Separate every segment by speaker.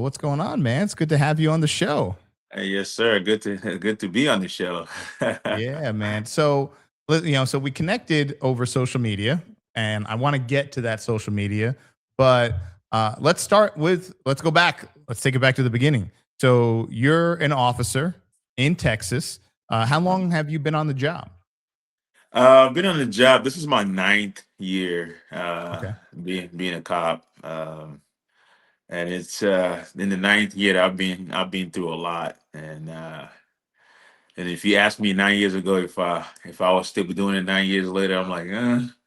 Speaker 1: what's going on, man? It's good to have you on the show.
Speaker 2: Yes, sir. Good to good to be on the show.
Speaker 1: Yeah, man. So, so we connected over social media, and I want to get to that social media, but let's go back. Let's take it back to the beginning. So, you're an officer in Texas. How long have you been on the job?
Speaker 2: Been on the job. This is my ninth year
Speaker 1: Okay.
Speaker 2: being a cop, and it's in the ninth year that I've been through a lot. And if you asked me 9 years ago if I was still doing it 9 years later, I'm like,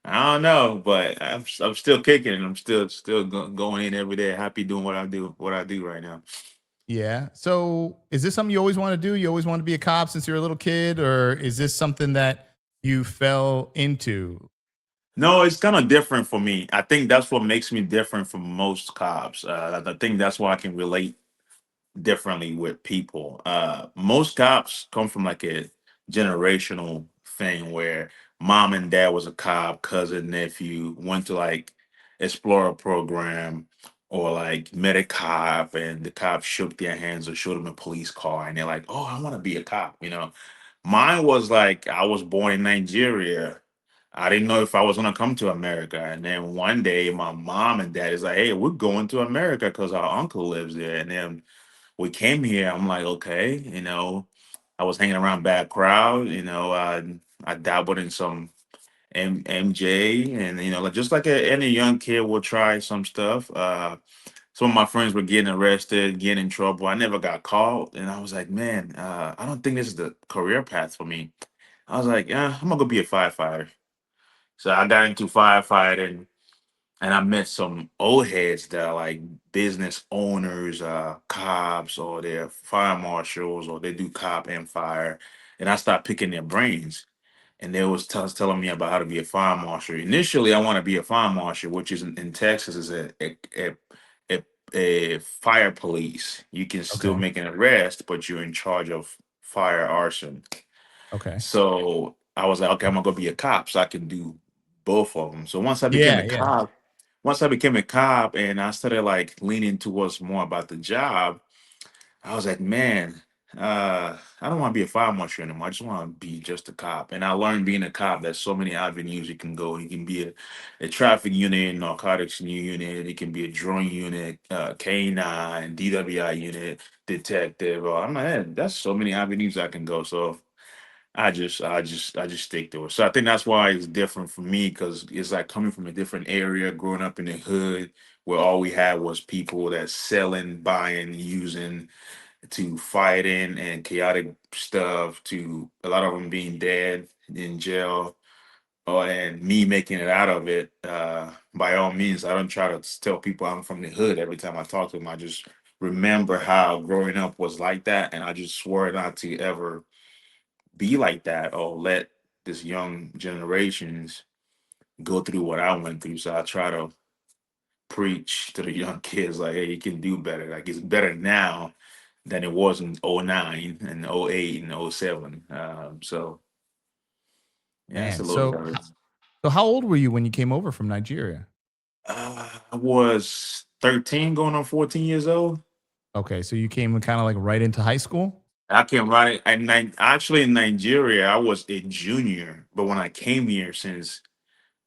Speaker 2: I don't know, but I'm still kicking and I'm still going in every day, happy doing what I do right now.
Speaker 1: Yeah. So, is this something you always want to do? You always want to be a cop since you're a little kid, or is this something that you fell into?
Speaker 2: No, it's kind of different for me. I think that's what makes me different from most cops. I think that's why I can relate differently with people. Most cops come from like a generational thing where mom and dad was a cop, cousin, nephew, went to like Explorer program or like met a cop and the cop shook their hands or showed them a police car and they're like, oh, I want to be a cop. Mine was like I was born in Nigeria. I didn't know if I was gonna come to America. And then one day my mom and dad is like, hey, we're going to America because our uncle lives there. And then we came here. I'm like, okay. I was hanging around bad crowd. I dabbled in some MJ, and like just like any young kid will try some stuff. Some of my friends were getting arrested, getting in trouble. I never got caught, and I was like, man, I don't think this is the career path for me. I was like, yeah, I'm gonna go be a firefighter. So I got into firefighting and I met some old heads that are like business owners, cops, or they're fire marshals, or they do cop and fire. And I started picking their brains, and they was telling me about how to be a fire marshal. Initially, I want to be a fire marshal, which is in Texas is a a fire police. You can still
Speaker 1: Okay.
Speaker 2: make an arrest, but you're in charge of fire arson.
Speaker 1: Okay.
Speaker 2: So I was like, okay, I'm gonna go be a cop, so I can do both of them. So
Speaker 1: Yeah. Yeah.
Speaker 2: once I became a cop and I started like leaning towards more about the job, I was like, man, I don't want to be a fire marshal anymore. I just want to be just a cop. And I learned being a cop, there's so many avenues you can go. You can be a traffic unit, narcotics unit, it can be a drone unit, K9, DWI unit, detective. I'm like, "Man, that's so many avenues I can go. So I just stick to it. So I think that's why it's different for me because it's like coming from a different area, growing up in the hood where all we had was people that selling, buying, using to fighting and chaotic stuff to a lot of them being dead in jail. Oh, and me making it out of it, by all means, I don't try to tell people I'm from the hood every time I talk to them. I just remember how growing up was like that, and I just swore not to ever be like that or let this young generations go through what I went through. So I try to preach to the young kids like, hey, you can do better. Like it's better now than it was in '09 and '08 and '07. So yeah, it's a
Speaker 1: Man.
Speaker 2: little
Speaker 1: So,
Speaker 2: better.
Speaker 1: so how old were you when you came over from Nigeria?
Speaker 2: I was 13 going on 14 years old.
Speaker 1: Okay. So you came kind of like right into high school.
Speaker 2: I came right actually in Nigeria, I was a junior, but when I came here, since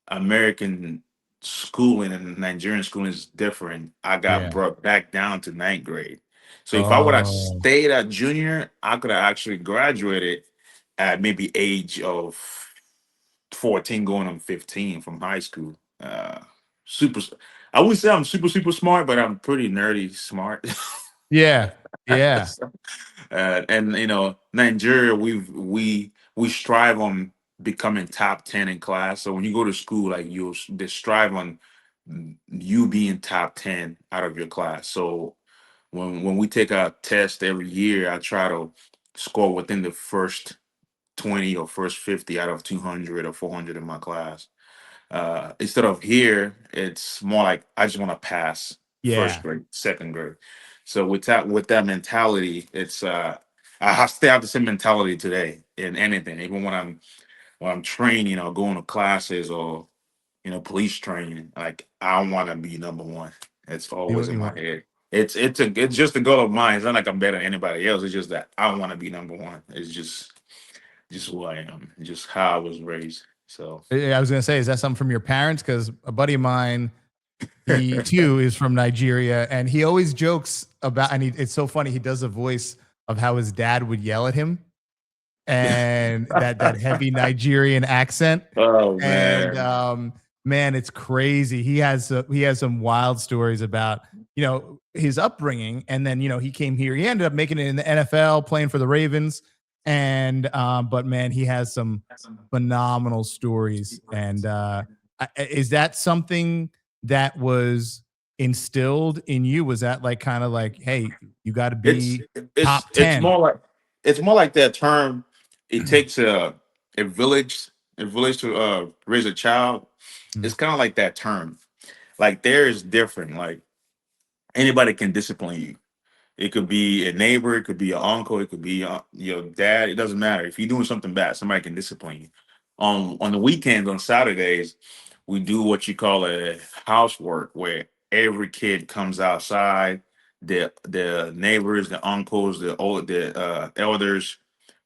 Speaker 2: American schooling and Nigerian schooling is different, I got
Speaker 1: Yeah.
Speaker 2: brought back down to ninth grade. So if I would have
Speaker 1: Oh.
Speaker 2: stayed at junior, I could have actually graduated at maybe age of 14 going on 15 from high school. Super, I wouldn't say I'm super smart, but I'm pretty nerdy smart.
Speaker 1: Yeah. Yeah.
Speaker 2: So, and Nigeria, we strive on becoming top 10 in class. So when you go to school, like they strive on you being top 10 out of your class. So when we take a test every year, I try to score within the first 20 or first 50 out of 200 or 400 in my class. Instead of here, it's more like I just want to pass first
Speaker 1: Yeah.
Speaker 2: grade, second grade. So with that mentality, it's I still have the same mentality today in anything, even when I'm training or going to classes or police training. Like I want to be number one. It's
Speaker 1: You,
Speaker 2: always in
Speaker 1: you
Speaker 2: my
Speaker 1: want
Speaker 2: head. It's just a goal of mine. It's not like I'm better than anybody else. It's just that I want to be number one. It's just who I am, just how I was raised. So
Speaker 1: I was gonna say, is that something from your parents? Because a buddy of mine, he too is from Nigeria, and he always jokes about, and it's so funny. He does a voice of how his dad would yell at him, and that heavy Nigerian accent.
Speaker 2: oh
Speaker 1: And
Speaker 2: man.
Speaker 1: man, it's crazy. He has some wild stories about his upbringing, and then he came here. He ended up making it in the NFL, playing for the Ravens, and but man, he has some phenomenal stories. And is that something that was instilled in you? Was that like kind of like, hey, you got to
Speaker 2: It's
Speaker 1: be
Speaker 2: it's
Speaker 1: top
Speaker 2: it's
Speaker 1: 10?
Speaker 2: more like that term. It takes a village to raise a child.
Speaker 1: Mm.
Speaker 2: It's kind of like that term. Like there is different. Like anybody can discipline you. It could be a neighbor, it could be your uncle, it could be your dad. It doesn't matter. If you're doing something bad, somebody can discipline you. On the weekends, on Saturdays, we do what you call a housework, where every kid comes outside. The neighbors, the uncles, the elders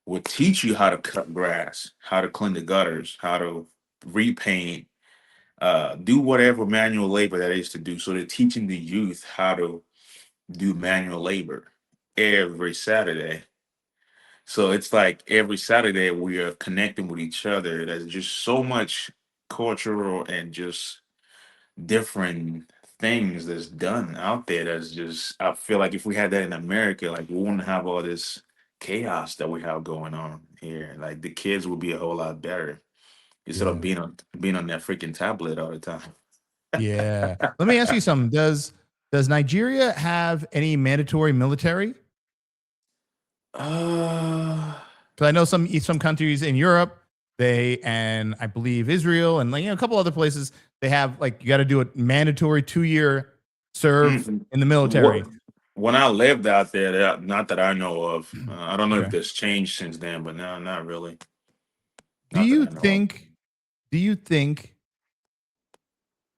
Speaker 2: will teach you how to cut grass, how to clean the gutters, how to repaint, do whatever manual labor that is to do. So they're teaching the youth how to do manual labor every Saturday. So it's like every Saturday we are connecting with each other. There's just so much cultural and just different things that's done out there. That's just, I feel like if we had that in America, like we wouldn't have all this chaos that we have going on here. Like the kids would be a whole lot better instead of
Speaker 1: Yeah.
Speaker 2: being on that freaking tablet all the time.
Speaker 1: Yeah. Let me ask you something. Does Nigeria have any mandatory military?
Speaker 2: Uh,
Speaker 1: Because I know some countries in Europe, they, and I believe Israel and like a couple other places, they have like you got to do a mandatory 2 year serve
Speaker 2: Mm,
Speaker 1: in the military.
Speaker 2: What when I lived out there, not that I know of. I don't know if
Speaker 1: Okay.
Speaker 2: this changed since then, but no, not really.
Speaker 1: Do
Speaker 2: Not that
Speaker 1: you
Speaker 2: I know of.
Speaker 1: think do you think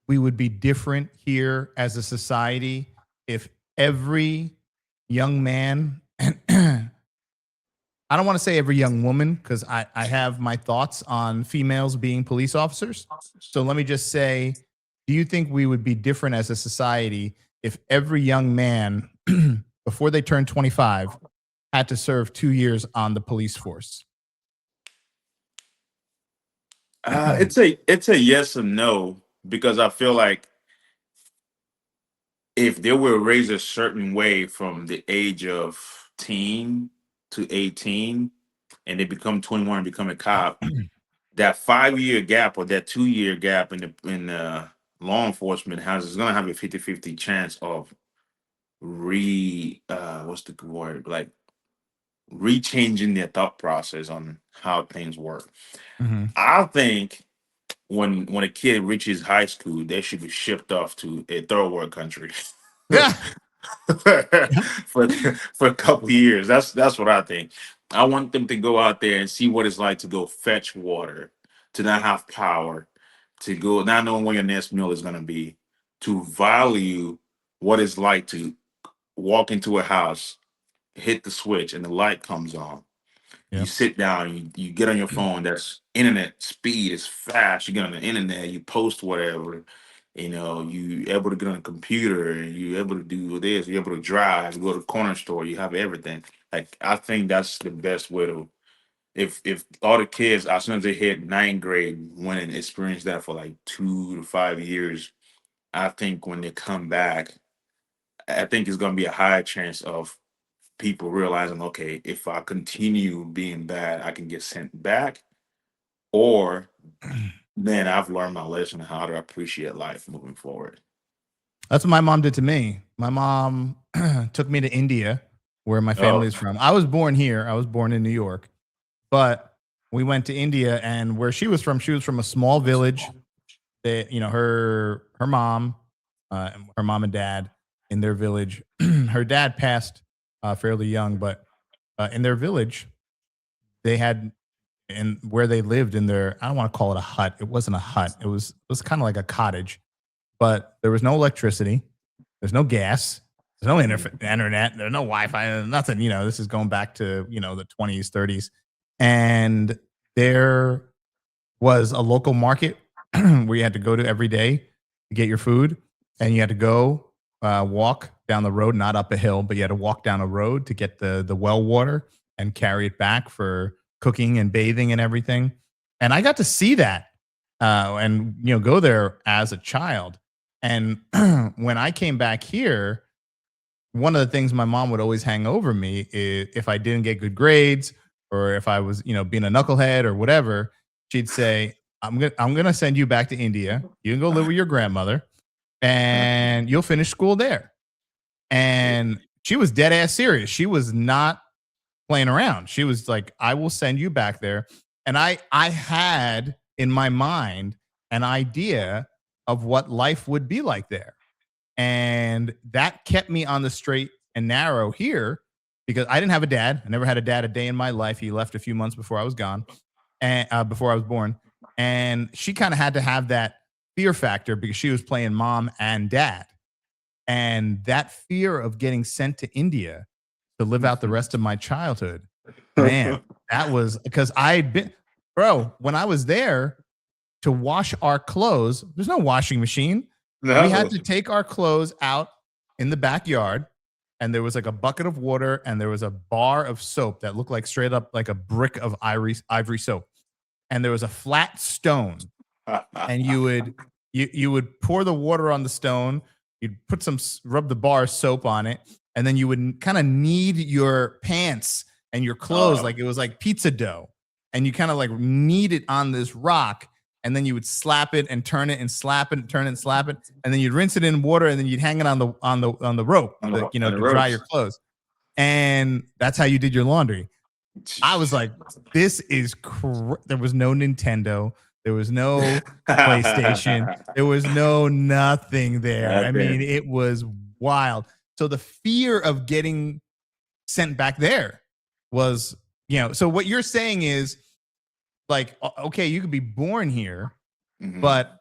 Speaker 1: we would be different here as a society if every young man I don't want to say every young woman because I have my thoughts on females being police officers. So let me just say, do you think we would be different as a society if every young man before they turn 25 had to serve 2 years on the police force?
Speaker 2: It's a yes and no, because I feel like if they were raised a certain way from the age of teen to 18, and they become 21 and become a cop, that 5 year gap or that 2 year gap in law enforcement has is gonna have a 50-50 chance of what's the word, like rechanging their thought process on how things work.
Speaker 1: Mhm.
Speaker 2: I think when a kid reaches high school, they should be shipped off to a third world country
Speaker 1: Yeah.
Speaker 2: for a couple of years. That's what I think. I want them to go out there and see what it's like to go fetch water, to not have power, to go not knowing where your next meal is gonna be, to value what it's like to walk into a house, hit the switch, and the light comes on. You
Speaker 1: Yep.
Speaker 2: sit down, you get on your phone. That's internet speed is fast. You get on the internet, you post whatever. You able to get on a computer and you able to do this. You're able to drive, go to the corner store. You have everything. Like I think that's the best way to. If all the kids as soon as they hit ninth grade went and experience that for like 2 to 5 years, I think when they come back, I think it's gonna be a higher chance of people realizing, okay, if I continue being bad, I can get sent back, or man, I've learned my lesson how to appreciate life moving forward.
Speaker 1: That's what my mom did to me. My mom took me to India, where my family
Speaker 2: Oh,
Speaker 1: is from. I was born here. I was born in New York, but we went to India, and where she was from a small village. They, her mom and dad in their village. Her dad passed fairly young, but in their village, they had, and where they lived in their, I don't want to call it a hut. It wasn't a hut. It was kind of like a cottage, but there was no electricity. There's no gas. There's no internet. There's no Wi-Fi. Nothing. This is going back to the 20s, 30s, and there was a local market where you had to go to every day to get your food, and you had to go walk down the road, not up a hill, but you had to walk down a road to get the well water and carry it back for cooking and bathing and everything. And I got to see that and go there as a child. And when I came back here, one of the things my mom would always hang over me is if I didn't get good grades or if I was, being a knucklehead or whatever, she'd say, I'm gonna send you back to India. You can go live with your grandmother and you'll finish school there. And she was dead ass serious. She was not playing around. She was like, I will send you back there. And I had in my mind an idea of what life would be like there. And that kept me on the straight and narrow here because I didn't have a dad. I never had a dad a day in my life. He left a few months before I was gone and before I was born. And she kind of had to have that fear factor because she was playing mom and dad. And that fear of getting sent to India to live out the rest of my childhood, man, that was because I'd been, bro, when I was there to wash our clothes, there's no washing machine.
Speaker 2: No.
Speaker 1: We had to take our clothes out in the backyard, and there was like a bucket of water, and there was a bar of soap that looked like straight up like a brick of ivory soap, and there was a flat stone, and you would pour the water on the stone, you'd put rub the bar of soap on it, and then you would kind of knead your pants and your clothes like it was like pizza dough, and you kind of like knead it on this rock. And then you would slap it and turn it and slap it and turn it and slap it, and then you'd rinse it in water, and then you'd hang it on the rope, to dry your clothes. And that's how you did your laundry. I was like, this is there was no Nintendo, there was no PlayStation, there was no nothing there. I mean, it was wild. So the fear of getting sent back there was, so what you're saying is, like, okay, you could be born here, but,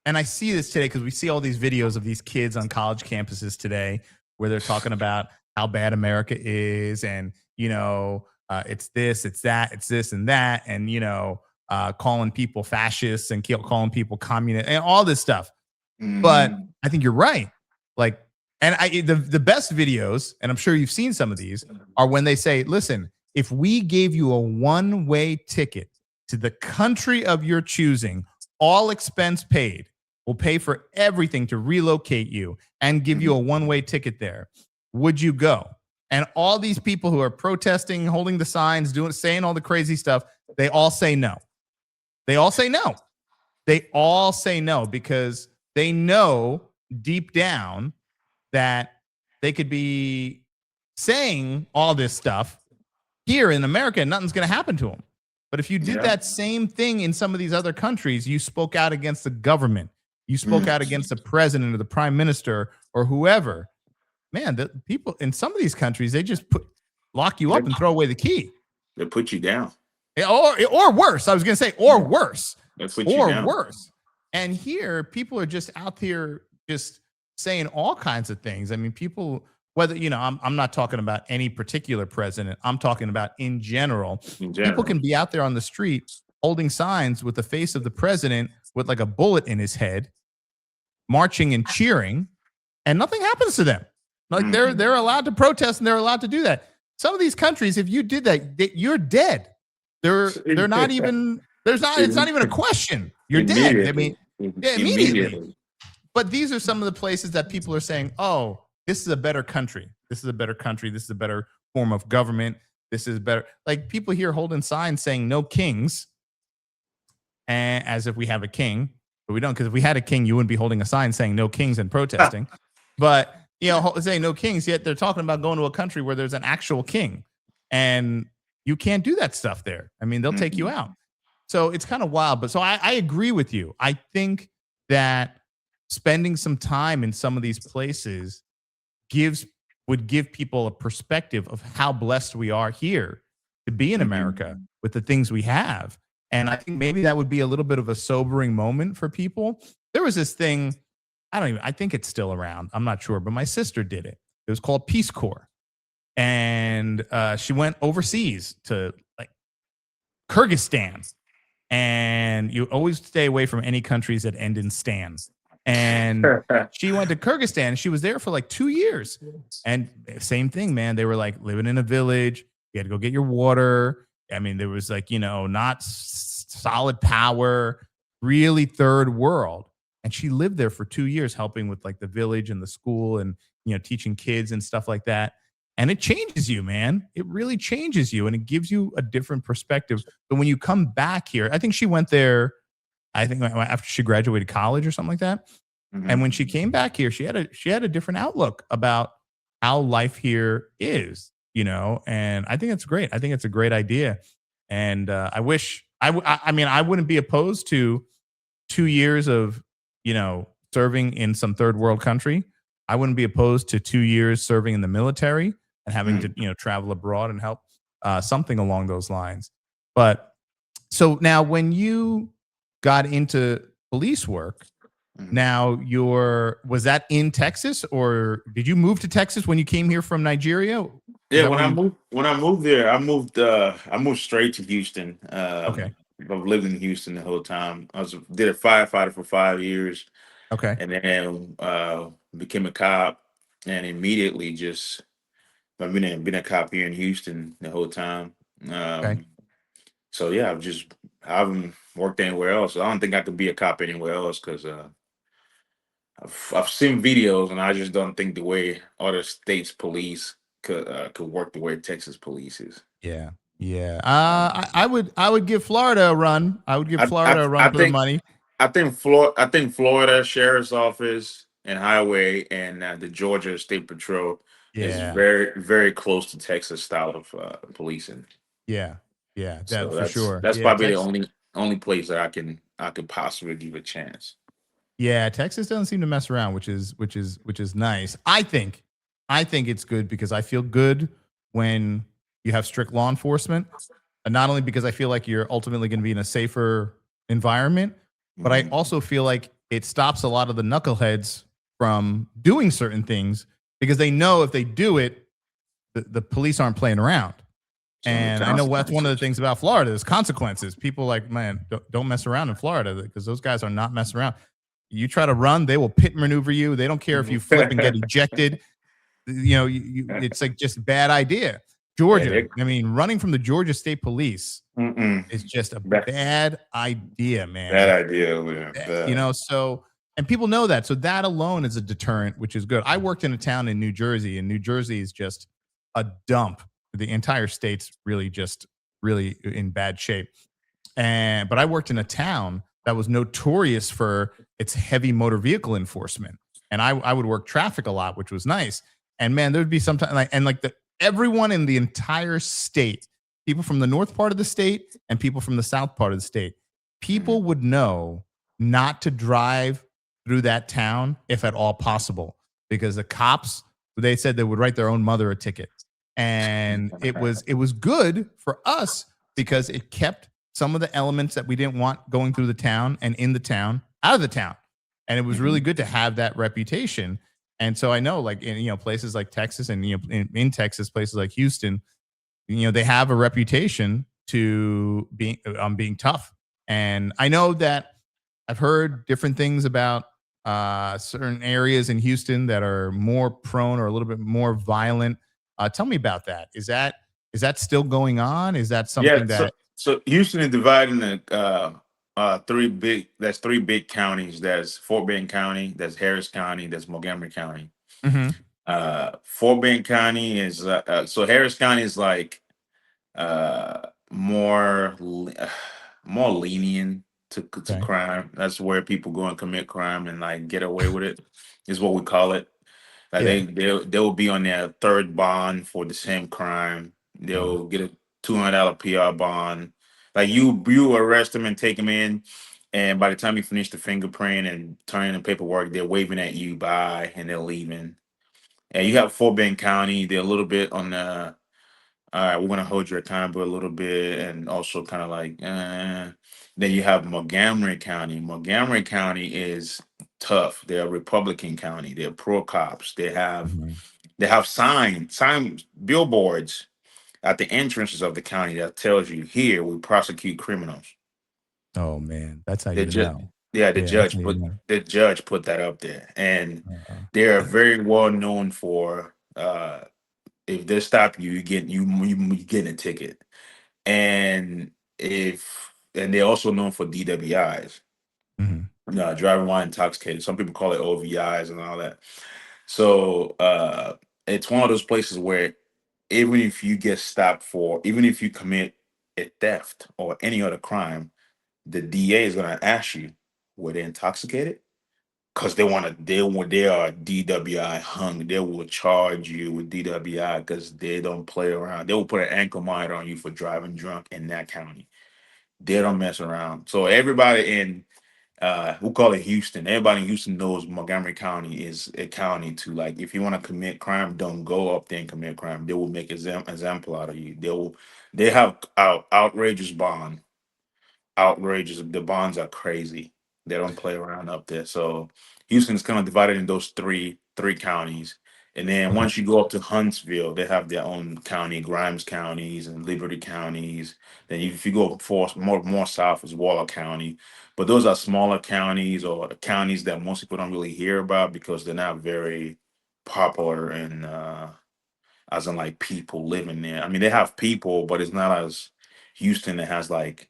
Speaker 1: and I see this today because we see all these videos of these kids on college campuses today where they're talking about how bad America is, and it's this, it's that, it's this and that, and calling people fascists and calling people communist and all this stuff. But I think you're right. Like, and the best videos, and I'm sure you've seen some of these, are when they say, listen, if we gave you a one-way ticket to the country of your choosing, all expense paid, we'll pay for everything to relocate you and give you a one-way ticket there, would you go? And all these people who are protesting, holding the signs, saying all the crazy stuff, they all say no. They all say no. They all say no because they know deep down that they could be saying all this stuff here in America and nothing's going to happen to them. But if you did that same thing in some of these other countries, you spoke out against the government, you spoke out against the president or the prime minister or whoever, man, the people in some of these countries, they just lock you up and throw away the key.
Speaker 2: They put you down.
Speaker 1: Or worse. I was going to say, or worse.
Speaker 2: They put you down.
Speaker 1: Worse. And here, people are just out here just saying all kinds of things. I mean, people, whether, I'm not talking about any particular president. I'm talking about in general. People can be out there on the street holding signs with the face of the president with like a bullet in his head, marching and cheering, and nothing happens to them. Like they're allowed to protest and they're allowed to do that. Some of these countries, if you did that, you're dead. They're not even, it's not even a question. You're dead. I mean, immediately. But these are some of the places that people are saying, oh, this is a better country. This is a better country. This is a better form of government. This is better. Like people here holding signs saying no kings, and as if we have a king, but we don't. Because if we had a king, you wouldn't be holding a sign saying no kings and protesting. But saying no kings, yet they're talking about going to a country where there's an actual king, and you can't do that stuff there. I mean, they'll take you out. So it's kind of wild. But so I agree with you. I think that spending some time in some of these places would give people a perspective of how blessed we are here to be in America with the things we have. And I think maybe that would be a little bit of a sobering moment for people. There was this thing I don't even, I think it's still around. I'm not sure, but my sister did it. It was called Peace Corps. And she went overseas to like Kyrgyzstan, and you always stay away from any countries that end in stan. And she went to Kyrgyzstan. She was there for like 2 years. And same thing, man. They were like living in a village. You had to go get your water. I mean, there was like, not solid power, really third world. And she lived there for 2 years helping with like the village and the school and, teaching kids and stuff like that. And it changes you, man. It really changes you and it gives you a different perspective. But when you come back here, I think she went there, I think after she graduated college or something like that. And
Speaker 2: Mhm.
Speaker 1: when she came back here, she had a different outlook about how life here is, and I think it's great. I think it's a great idea. And I wish I mean, I wouldn't be opposed to 2 years of, serving in some third world country. I wouldn't be opposed to 2 years serving in the military and having to,
Speaker 2: Mm.
Speaker 1: travel abroad and help, something along those lines. But so now when you got into police work,
Speaker 2: Mhm.
Speaker 1: now was that in Texas or did you move to Texas when you came here from Nigeria? Is
Speaker 2: Yeah,
Speaker 1: that where you?
Speaker 2: when I moved there, I moved straight to Houston.
Speaker 1: Okay.
Speaker 2: I've lived in Houston the whole time. Did a firefighter for 5 years,
Speaker 1: Okay.
Speaker 2: and then became a cop, and immediately just I've been a cop here in Houston the whole time.
Speaker 1: Okay.
Speaker 2: Um, so yeah, I haven't worked anywhere else. I don't think I could be a cop anywhere else because I've seen videos and I just don't think the way other states police could work the way Texas police is.
Speaker 1: Yeah. Yeah.
Speaker 2: Um,
Speaker 1: I would give Florida a run. I would give Florida a
Speaker 2: I
Speaker 1: run for the
Speaker 2: think
Speaker 1: money.
Speaker 2: I think Florida Sheriff's Office and Highway and the Georgia State Patrol is
Speaker 1: Yeah.
Speaker 2: very close to Texas style of policing.
Speaker 1: Yeah. Yeah. That
Speaker 2: So
Speaker 1: for sure.
Speaker 2: that's
Speaker 1: Yeah.
Speaker 2: probably the
Speaker 1: Texas.
Speaker 2: only place that I could possibly give a chance.
Speaker 1: Yeah, Texas doesn't seem to mess around, which is nice. I think it's good because I feel good when you have strict law enforcement, and not only because I feel like you're ultimately going to be in a safer environment, but I
Speaker 2: Mhm.
Speaker 1: also feel like it stops a lot of the knuckleheads from doing certain things because they know if they do it, the police aren't playing around.
Speaker 2: Some of the
Speaker 1: And I know that's one of the
Speaker 2: consequences.
Speaker 1: things about Florida is consequences. People like, man, don't mess around in Florida because those guys are not messing around. You try to run, they will pit maneuver you. They don't care if you flip and get ejected. It's like just a bad idea.
Speaker 2: Yeah,
Speaker 1: Georgia, I mean, running from the Georgia State Police
Speaker 2: mm-mm.
Speaker 1: is just a
Speaker 2: Bad,
Speaker 1: bad idea,
Speaker 2: bad
Speaker 1: man.
Speaker 2: idea. Yeah, bad.
Speaker 1: So, and people know that. So that alone is a deterrent, which is good. I worked in a town in New Jersey, and New Jersey is just a dump. The entire state's really in bad shape. But I worked in a town that was notorious for its heavy motor vehicle enforcement, and I would work traffic a lot, which was nice. And man, there would be sometimes like everyone in the entire state, people from the north part of the state and people from the south part of the state, people
Speaker 2: Mhm.
Speaker 1: would know not to drive through that town if at all possible because the cops, they said they would write their own mother a ticket. And it was good for us because it kept some of the elements that we didn't want going through the town and in the town out of the town. And it was really
Speaker 2: Mhm.
Speaker 1: good to have that reputation. And so I know, like in places like Texas and in Texas, places like Houston, they have a reputation to being tough. And I know that I've heard different things about certain areas in Houston that are more prone or a little bit more violent. Tell me about that. Is that still going on? Is that
Speaker 2: Yeah,
Speaker 1: something that?
Speaker 2: so Houston is divided into three big counties. There's Fort Bend County, there's Harris County, there's Montgomery County.
Speaker 1: Mhm.
Speaker 2: Fort Bend County is so Harris County is like more more lenient to
Speaker 1: Okay.
Speaker 2: crime. That's where people go and commit crime and like get away with it. Is what we call it. Like
Speaker 1: Yeah.
Speaker 2: they'll be on their third bond for the same crime.
Speaker 1: Yeah.
Speaker 2: They'll get a $200 PR bond. Like you arrest them and take them in, and by the time you finish the fingerprint and turn in the paperwork, they're waving at you bye and they're leaving. And you have Fort Bend County. They're a little bit on the all right, we're gonna hold you accountable a little bit, and also kind of like, then you have Montgomery County. Montgomery County is tough. They're a Republican county. They're pro cops.
Speaker 1: Mhm.
Speaker 2: They have sign billboards at the entrances of the county that tells you here we prosecute criminals.
Speaker 1: Oh man, that's how
Speaker 2: The
Speaker 1: you
Speaker 2: ju-
Speaker 1: know.
Speaker 2: yeah,
Speaker 1: Yeah, that's how you know.
Speaker 2: the judge put that up there, and
Speaker 1: Uh,
Speaker 2: they are very well known for if they stop you, you getting a ticket, and and they're also known for DWIs,
Speaker 1: mhm.
Speaker 2: driving while intoxicated. Some people call it OVIs and all that. So it's one of those places where even if you get stopped for, even if you commit a theft or any other crime, the DA is going to ask you, were they intoxicated? Because they are DWI hung. They will charge you with DWI because they don't play around. They will put an ankle monitor on you for driving drunk in that county. They don't mess around. So everybody in we call it Houston. Everybody in Houston knows Montgomery County is a county to, like, if you want to commit crime, don't go up there and commit crime. They will make example out of you. They have outrageous bond. Outrageous. The bonds are crazy. They don't play around up there. So Houston's kind of divided in those three counties. And then
Speaker 1: Okay.
Speaker 2: once you go up to Huntsville, they have their own county, Grimes counties and Liberty counties. Then if you go more south is Waller County. But those are smaller counties or counties that most people don't really hear about because they're not very popular and as in like people living there. I mean, they have people, but it's not as Houston that has like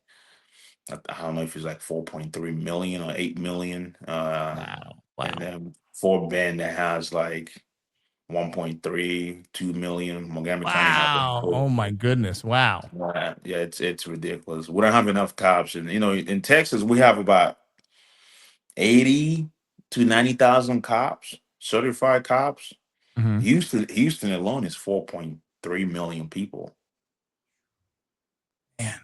Speaker 2: I don't know if it's like 4.3 million or 8 million.
Speaker 1: Wow.
Speaker 2: And
Speaker 1: Wow.
Speaker 2: then Fort Bend that has like 1.3, 2 million. Montgomery County has like
Speaker 1: Wow.
Speaker 2: four.
Speaker 1: Oh my goodness. Wow.
Speaker 2: Yeah, it's ridiculous. We don't have enough cops. And in Texas, we have about 80 to 90,000 cops, certified cops.
Speaker 1: Mhm.
Speaker 2: Houston alone is 4.3 million people.
Speaker 1: Man.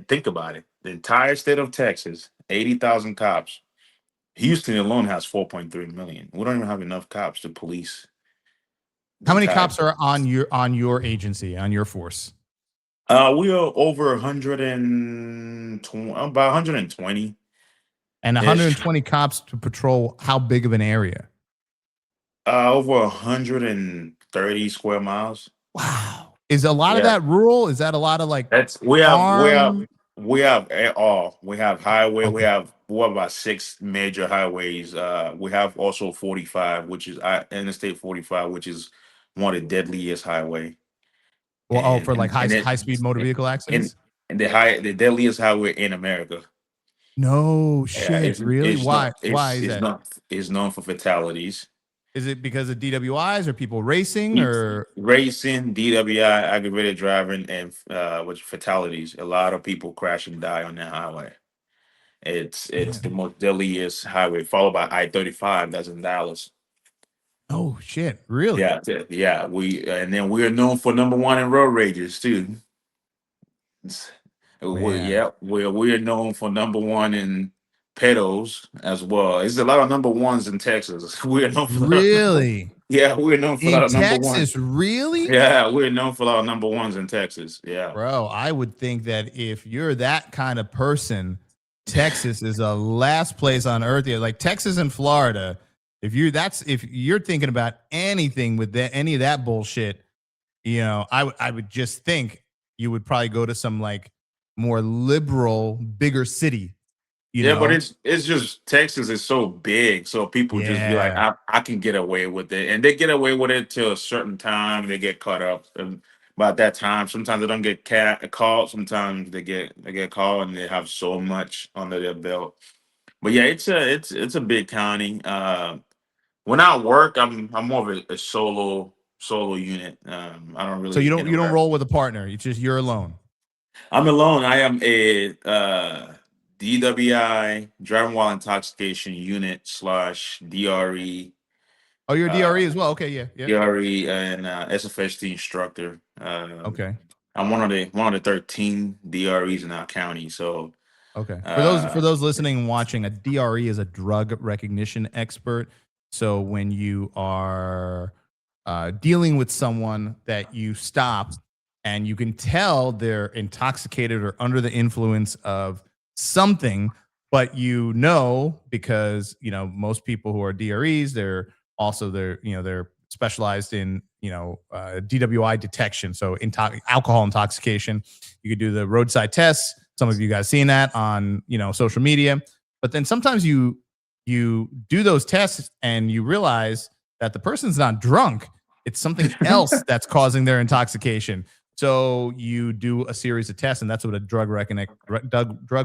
Speaker 2: Think about it. The entire state of Texas, 80,000 cops. Houston alone has 4.3 million. We don't even have enough cops to police the
Speaker 1: How many
Speaker 2: entire.
Speaker 1: cops are on your agency, on your force?
Speaker 2: We are over 120, about 120
Speaker 1: And
Speaker 2: ish.
Speaker 1: 120 cops to patrol how big of an area?
Speaker 2: Over 130 square miles.
Speaker 1: Wow. Is a lot of
Speaker 2: Yeah,
Speaker 1: that rural? Is that a lot of like
Speaker 2: that's
Speaker 1: farm?
Speaker 2: we have all. We have highway. We
Speaker 1: Okay.
Speaker 2: have what about six major highways. We have also 45, which is Interstate 45, which is one of the deadliest highway.
Speaker 1: Well, oh, for like
Speaker 2: And
Speaker 1: high speed motor vehicle
Speaker 2: and
Speaker 1: accidents?
Speaker 2: the deadliest highway in America.
Speaker 1: No
Speaker 2: Yeah,
Speaker 1: shit. Really? Why? Why is
Speaker 2: it's
Speaker 1: that?
Speaker 2: not it's known for fatalities.
Speaker 1: Is it because of DWIs or people racing
Speaker 2: It's
Speaker 1: or
Speaker 2: racing, DWI, aggravated driving, and which fatalities. A lot of people crash and die on that highway. It's the
Speaker 1: man?
Speaker 2: most deadliest highway, followed by I-35. That's in Dallas.
Speaker 1: Oh shit. Really?
Speaker 2: Yeah. And then we are known for number one in road rages too.
Speaker 1: Man.
Speaker 2: We are known for number one in pedos as well. There's a lot of number ones in Texas. We're known for
Speaker 1: Really?
Speaker 2: yeah, we're known for a lot
Speaker 1: In
Speaker 2: of number one.
Speaker 1: Texas, really?
Speaker 2: Yeah, we're known for a lot of number ones in Texas. Yeah.
Speaker 1: Bro, I would think that if you're that kind of person, Texas is the last place on earth. Yeah, like Texas and Florida. If you're thinking about anything with any of that bullshit, I would just think you would probably go to some like more liberal, bigger city, you
Speaker 2: Yeah, but
Speaker 1: know?
Speaker 2: it's just Texas is so big, so people just be like,
Speaker 1: Yeah.
Speaker 2: I can get away with it, and they get away with it till a certain time. They get caught up, and by that time, sometimes they don't get caught. Sometimes they get caught, and they have so much under their belt. But yeah, it's a big county. When I work, I'm more of a solo unit. I don't
Speaker 1: So
Speaker 2: really
Speaker 1: you don't
Speaker 2: interact.
Speaker 1: roll with a partner. It's just you're alone.
Speaker 2: I'm alone. I am a DWI driving while intoxication unit slash DRE,
Speaker 1: Oh, you're a
Speaker 2: uh,
Speaker 1: DRE as well. Okay, yeah, yeah.
Speaker 2: DRE and SFST instructor.
Speaker 1: Okay.
Speaker 2: I'm one of the 13 DREs in our county. So
Speaker 1: Okay. For those for
Speaker 2: uh,
Speaker 1: those listening and watching, a DRE is a drug recognition expert. So when you are dealing with someone that you stop and you can tell they're intoxicated or under the influence of something, but you know, because most people who are DREs, they're specialized in DWI detection, so alcohol intoxication. You could do the roadside tests. Some of you guys seen that on social media, but then sometimes you do those tests and you realize that the person's not drunk. It's something else that's causing their intoxication. So you do a series of tests, and that's what a drug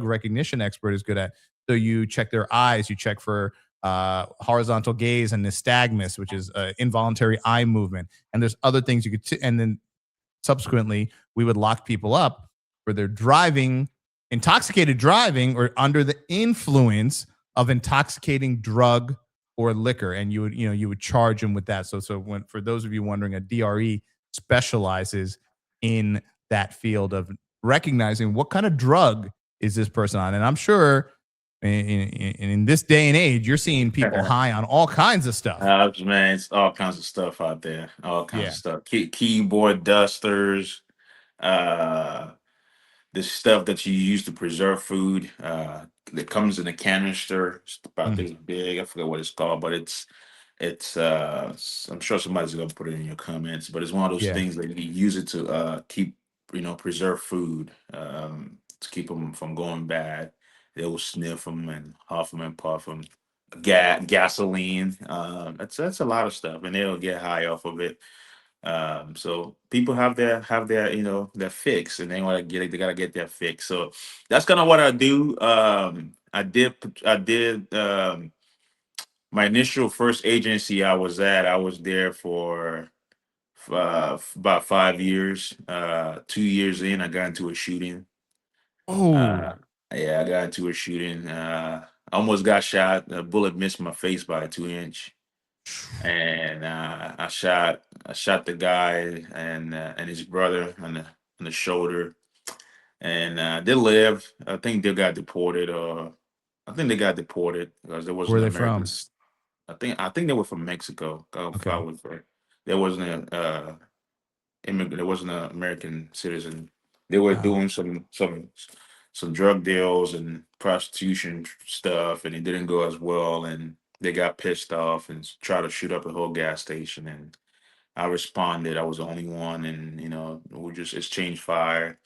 Speaker 1: recognition expert is good at. So you check their eyes, you check for horizontal gaze and nystagmus, which is involuntary eye movement, and there's other things you could. And then subsequently, we would lock people up for their driving, intoxicated driving, or under the influence of intoxicating drug or liquor, and you would charge them with that. So when, for those of you wondering, a DRE specializes in that field of recognizing what kind of drug is this person on. And I'm sure in this day and age, you're seeing people high on all kinds of stuff.
Speaker 2: Man, it's all kinds of stuff out there. All kinds of
Speaker 1: Yeah.
Speaker 2: stuff. Keyboard dusters, uh, the stuff that you use to preserve food. That comes in a canister. It's about
Speaker 1: Mm.
Speaker 2: this big. I forget what it's called, but I'm sure somebody's gonna put it in your comments, but it's one of those
Speaker 1: Yeah.
Speaker 2: things that you use it to keep, preserve food, to keep them from going bad. They will sniff them and huff them and puff them. Gasoline, that's a lot of stuff, and they'll get high off of it. So people have their their fix, and they gotta get their fix. So that's kind of what I do. I did my initial first agency I was at. I was there for about 5 years. 2 years in, I got into a shooting. Uh,
Speaker 1: Oh.
Speaker 2: yeah, I got into a shooting. Almost got shot. A bullet missed my face by a 2 inch, and I shot the guy and his brother on the shoulder, and they lived. I think they got deported, or I think they got deported because there
Speaker 1: Where
Speaker 2: wasn't
Speaker 1: are they from?
Speaker 2: Americans. I think they were from Mexico. If I
Speaker 1: Okay.
Speaker 2: was right. There wasn't a immigrant. There wasn't an American citizen. They were
Speaker 1: Oh.
Speaker 2: doing some drug deals and prostitution stuff, and it didn't go as well. And they got pissed off and tried to shoot up a whole gas station. And I responded. I was the only one, and we just exchanged fire.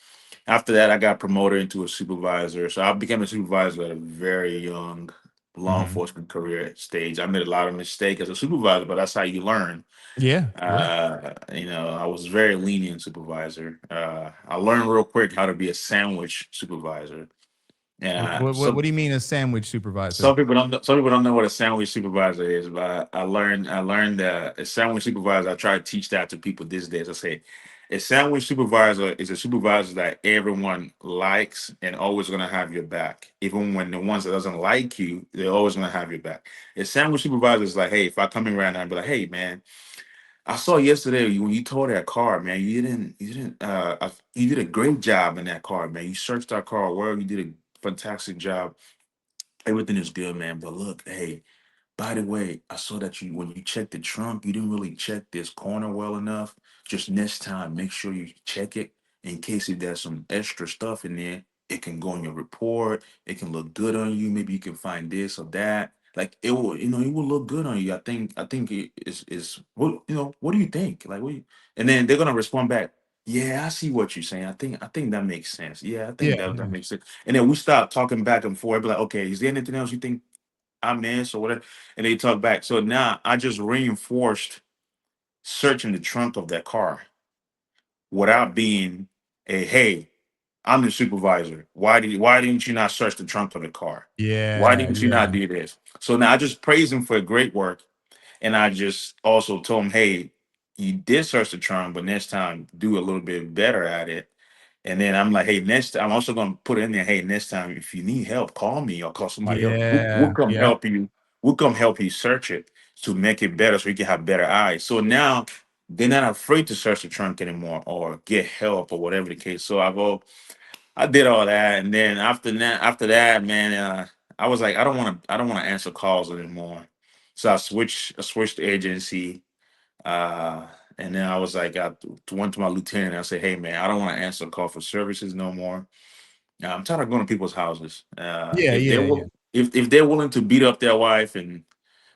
Speaker 2: After that, I got promoted into a supervisor. So I became a supervisor at a very young law
Speaker 1: Hmm.
Speaker 2: enforcement career stage. I made a lot of mistakes as a supervisor, but that's how you learn.
Speaker 1: Yeah. Yeah.
Speaker 2: I was very lenient supervisor. I learned real quick how to be a sandwich supervisor. And
Speaker 1: What do you mean a sandwich supervisor?
Speaker 2: some people don't know what a sandwich supervisor is, but I learned that a sandwich supervisor. I try to teach that to people these days. I say a sandwich supervisor is a supervisor that everyone likes and always gonna have your back. Even when the ones that doesn't like you, they're always gonna have your back. A sandwich supervisor is like, hey, if I come in right now and be like, hey man, I saw yesterday when you towed that car, man. You did a great job in that car, man. You searched that car well. You did a fantastic job. Everything is good, man. But look, hey, by the way, I saw that when you checked the trunk, you didn't really check this corner well enough. Just next time, make sure you check it in case if there's some extra stuff in there. It can go in your report. It can look good on you. Maybe you can find this or that. Like it will look good on you. I think it is what what do you think? Like and then they're gonna respond back. Yeah, I see what you're saying. I think that makes sense. Yeah, I think
Speaker 1: Yeah.
Speaker 2: that
Speaker 1: Yeah.
Speaker 2: makes sense. And then we start talking back and forth. Be like, okay, is there anything else you think I'm this or whatever? And they talk back. So now I just reinforced searching the trunk of that car without being a hey, I'm the supervisor. Why didn't you not search the trunk of the car? Why
Speaker 1: Yeah.
Speaker 2: didn't you not
Speaker 1: Yeah.
Speaker 2: do this? So now I just praise him for great work. And I just also told him, hey, you did search the trunk, but next time do a little bit better at it. And then I'm like, hey, next time, I'm also gonna put in there, hey, next time if you need help, call me or call somebody else. We'll
Speaker 1: Yeah.
Speaker 2: come
Speaker 1: Yep.
Speaker 2: help you. We'll come help you search it to make it better so you can have better eyes. So now they're not afraid to search the trunk anymore or get help or whatever the case. So I did all that, and then after that, man, I was like, I don't want to answer calls anymore. So I switched agency, uh, and then I was like, I went to my lieutenant. And I said, hey man, I don't want to answer call for services no more. I'm tired of going to people's houses.
Speaker 1: Yeah,
Speaker 2: If they're
Speaker 1: yeah, yeah.
Speaker 2: if they're willing to beat up their wife and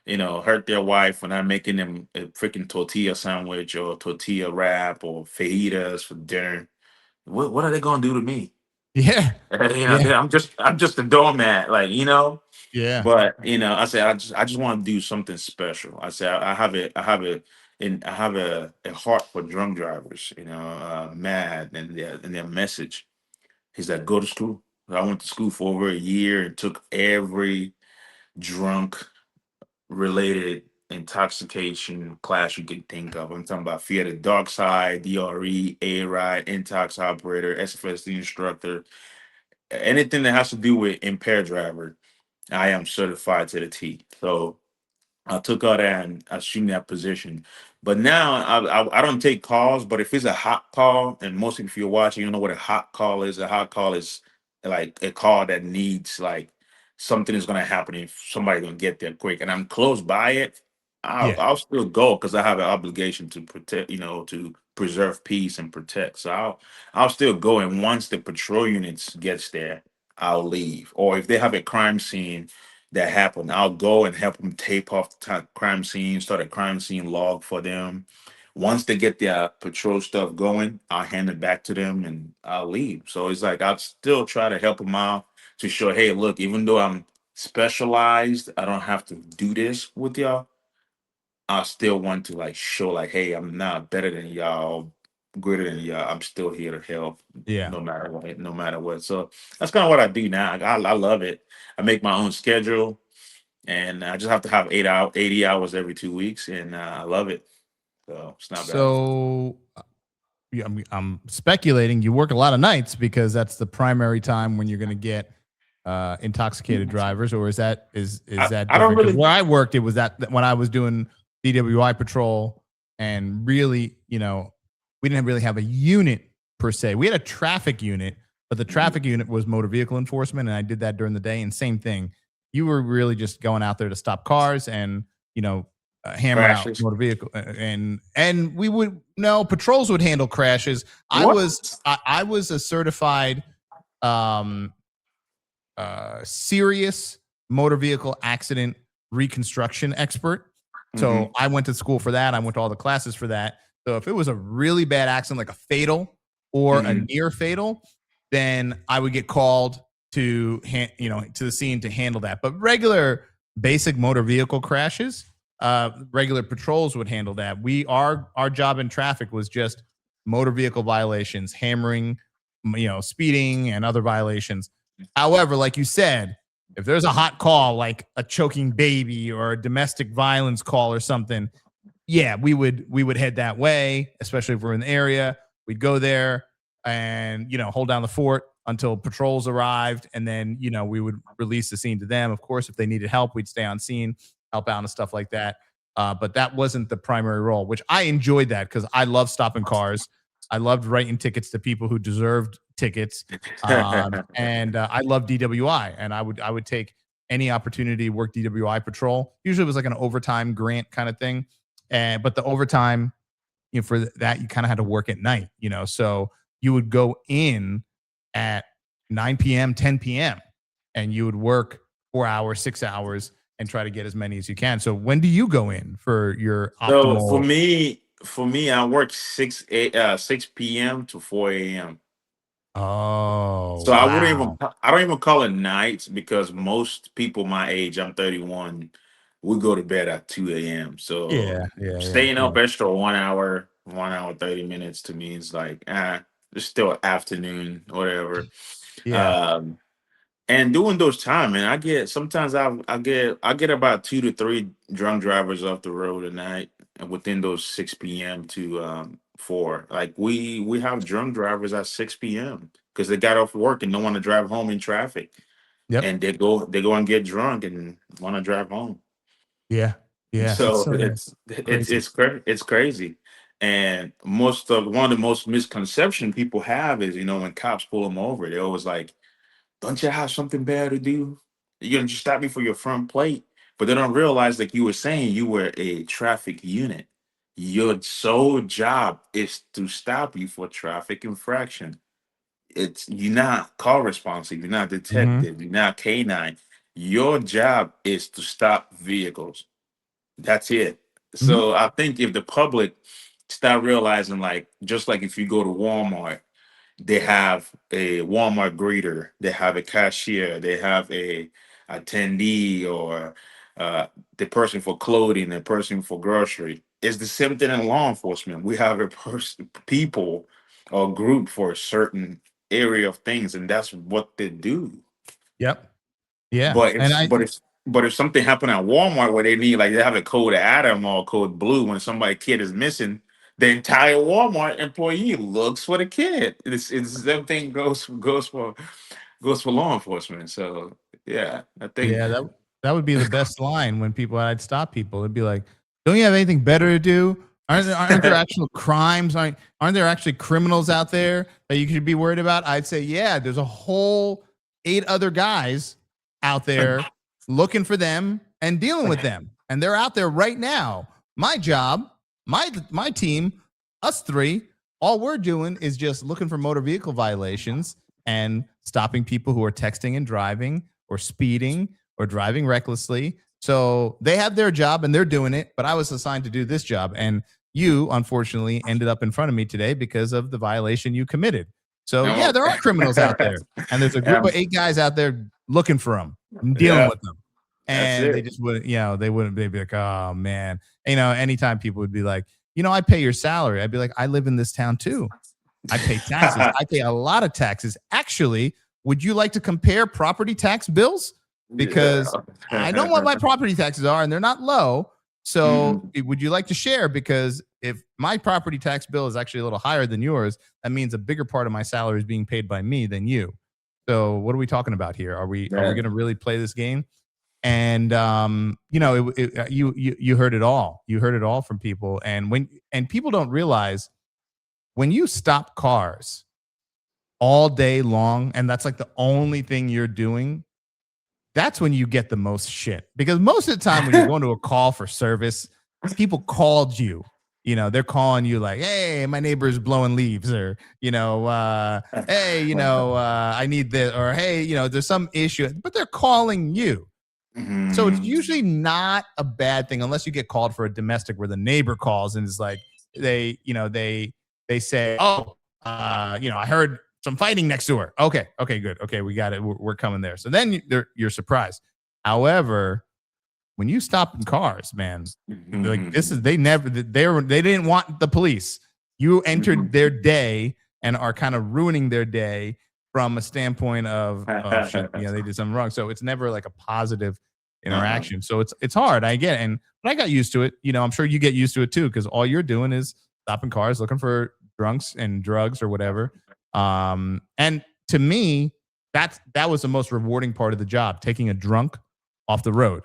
Speaker 2: hurt their wife when I'm making them a freaking tortilla sandwich or tortilla wrap or fajitas for dinner, what are they gonna do to me?
Speaker 1: Yeah. Yeah.
Speaker 2: I'm just a doormat, like
Speaker 1: Yeah.
Speaker 2: But I say I just want to do something special. I say I have a heart for drunk drivers. Mad and their message. He's like, go to school. I went to school for over a year and took every drunk related intoxication class you can think of. I'm talking about Fear the Dark Side, DRE, A-Ride, Intox Operator, SFSD instructor, anything that has to do with impaired driver. I am certified to the T. So I took out and I assumed that position. But now I don't take calls. But if it's a hot call, and most if you're watching, you know what a hot call is. A hot call is like a call that needs like something is going to happen if somebody's going to get there quick, and I'm close by it. I'll,
Speaker 1: Yeah.
Speaker 2: I'll still go because I have an obligation to protect, to preserve peace and protect. So I'll still go, and once the patrol units gets there, I'll leave. Or if they have a crime scene that happened, I'll go and help them tape off the crime scene, start a crime scene log for them. Once they get their patrol stuff going, I'll hand it back to them and I'll leave. So it's like I'll still try to help them out to show, hey, look, even though I'm specialized, I don't have to do this with y'all. I still want to like show like, hey, I'm not better than y'all, greater than y'all. I'm still here to help,
Speaker 1: Yeah.
Speaker 2: no matter what, no matter what. So that's kind of what I do now. I love it. I make my own schedule, and I just have to have 80 hours every 2 weeks, and I love it. So it's not bad.
Speaker 1: So yeah, I'm speculating you work a lot of nights because that's the primary time when you're going to get intoxicated drivers, or is that
Speaker 2: I don't
Speaker 1: different? Because
Speaker 2: really.
Speaker 1: where I worked, it was that when I was doing DWI patrol, and really, we didn't really have a unit per se. We had a traffic unit, but the
Speaker 2: Mhm.
Speaker 1: traffic unit was motor vehicle enforcement, and I did that during the day. And same thing, you were really just going out there to stop cars and hammer out
Speaker 2: Crashes.
Speaker 1: motor vehicle, and we would no patrols would handle crashes. I was
Speaker 2: What?
Speaker 1: I was a certified um serious motor vehicle accident reconstruction expert. So
Speaker 2: Hmm.
Speaker 1: I went to school for that. I went to all the classes for that. So if it was a really bad accident, like a fatal or a
Speaker 2: Hmm.
Speaker 1: near fatal, then I would get called to the scene to handle that. But regular basic motor vehicle crashes, regular patrols would handle that. Our job in traffic was just motor vehicle violations, hammering, speeding and other violations. However, like you said, if there's a hot call like a choking baby or a domestic violence call or something, yeah, we would head that way, especially if we're in the area. We'd go there and hold down the fort until patrols arrived, and then we would release the scene to them. Of course, if they needed help, we'd stay on scene, help out and stuff like that. But that wasn't the primary role, which I enjoyed that because I love stopping cars. I loved writing tickets to people who deserved tickets, and I love DWI, and I would take any opportunity to work DWI patrol. Usually, it was like an overtime grant kind of thing, and but the overtime, for that you kind of had to work at night, so you would go in at 9 p.m., 10 p.m., and you would work 4 hours, 6 hours, and try to get as many as you can. So when do you go in for your
Speaker 2: So for
Speaker 1: optimal?
Speaker 2: me, for me, I work 6 p.m. to 4 a.m.
Speaker 1: Oh,
Speaker 2: So
Speaker 1: wow.
Speaker 2: I don't even call it nights because most people my age, I'm 31, we go to bed at 2 a.m. So
Speaker 1: Yeah, yeah, yeah,
Speaker 2: staying
Speaker 1: yeah,
Speaker 2: up extra 1 hour, 1 hour 30 minutes to me is like it's still afternoon, whatever.
Speaker 1: yeah.
Speaker 2: Um, and doing those time, man, I get sometimes I get about 2 to 3 drunk drivers off the road a night within those 6 p.m. to 4. Like we have drunk drivers at 6 p.m. because they got off work and don't want to drive home in traffic,
Speaker 1: Yep.
Speaker 2: and they go and get drunk and want to drive home.
Speaker 1: Yeah, yeah. It's
Speaker 2: So
Speaker 1: so crazy.
Speaker 2: it's crazy. And one of the most misconception people have is when cops pull them over, they always like, don't you have something better to do? You're gonna just stop me for your front plate. But they don't realize, like you were saying, you were a traffic unit. Your sole job is to stop you for traffic infraction. you're not call responsive, you're not
Speaker 1: Hmm.
Speaker 2: detective, you're not canine. Your job is to stop vehicles. That's it.
Speaker 1: Hmm.
Speaker 2: So I think if the public start realizing, like, just like if you go to Walmart, they have a Walmart greeter, they have a cashier, they have a attendee, or uh, the person for clothing, the person for grocery. It's the same thing in law enforcement. We have a person, people, or group for a certain area of things, and that's what they do.
Speaker 1: Yep. Yeah.
Speaker 2: But
Speaker 1: And
Speaker 2: if but if but if something happened at Walmart where they need, like, they have a code Adam or code blue, when somebody kid is missing, the entire Walmart employee looks for the kid. It's the same thing goes for law enforcement. So yeah, I think
Speaker 1: yeah, that would be the best line when people I'd stop people. It'd be like, "Don't you have anything better to do? Aren't there actual crimes? Aren't there actually criminals out there that you should be worried about?" I'd say, "Yeah, there's a whole 8 other guys out there looking for them and dealing with them, and they're out there right now. My job, my team, us three, all we're doing is just looking for motor vehicle violations and stopping people who are texting and driving or speeding or driving recklessly. So they have their job and they're doing it, but I was assigned to do this job. And you, unfortunately, ended up in front of me today because of the violation you committed. So, yeah,
Speaker 2: I'm
Speaker 1: there are criminals out there. And there's a group
Speaker 2: um,
Speaker 1: of 8 guys out there looking for them and dealing
Speaker 2: yeah,
Speaker 1: with them.
Speaker 2: that's
Speaker 1: And they
Speaker 2: it.
Speaker 1: just wouldn't, they'd be like, oh, man. Anytime people would be like, I pay your salary, I'd be like, I live in this town too. I pay taxes. I pay a lot of taxes. Actually, would you like to compare property tax bills? Because
Speaker 2: Yeah.
Speaker 1: I know what my property taxes are and they're not low. So
Speaker 2: Mhm.
Speaker 1: would you like to share? Because if my property tax bill is actually a little higher than yours, that means a bigger part of my salary is being paid by me than you. So what are we talking about here? Are we
Speaker 2: Yeah.
Speaker 1: going to really play this game? And you heard it all. You heard it all from people. And people don't realize when you stop cars all day long and that's like the only thing you're doing, that's when you get the most shit. Because most of the time when you're going to a call for service, people called you. They're calling you like, hey, my neighbor's blowing leaves, or, hey, I need this, or hey, there's some issue, but they're calling you. So it's
Speaker 2: Mhm.
Speaker 1: usually not a bad thing unless you get called for a domestic where the neighbor calls and is like, they say, oh, I heard some fighting next door. Okay, good. Okay, we got it. We're coming there. So then you're surprised. However, when you stop in cars, man, like this is
Speaker 2: Mhm.
Speaker 1: they didn't want the police. You entered
Speaker 2: Mhm.
Speaker 1: their day and are kind of ruining their day from a standpoint of, oh shit, they did something wrong. So it's never like a positive
Speaker 2: Uh-uh.
Speaker 1: interaction. So it's hard. I get it. But I got used to it. I'm sure you get used to it too, because all you're doing is stopping cars, looking for drunks and drugs or whatever. And to me, that was the most rewarding part of the job, taking a drunk off the road.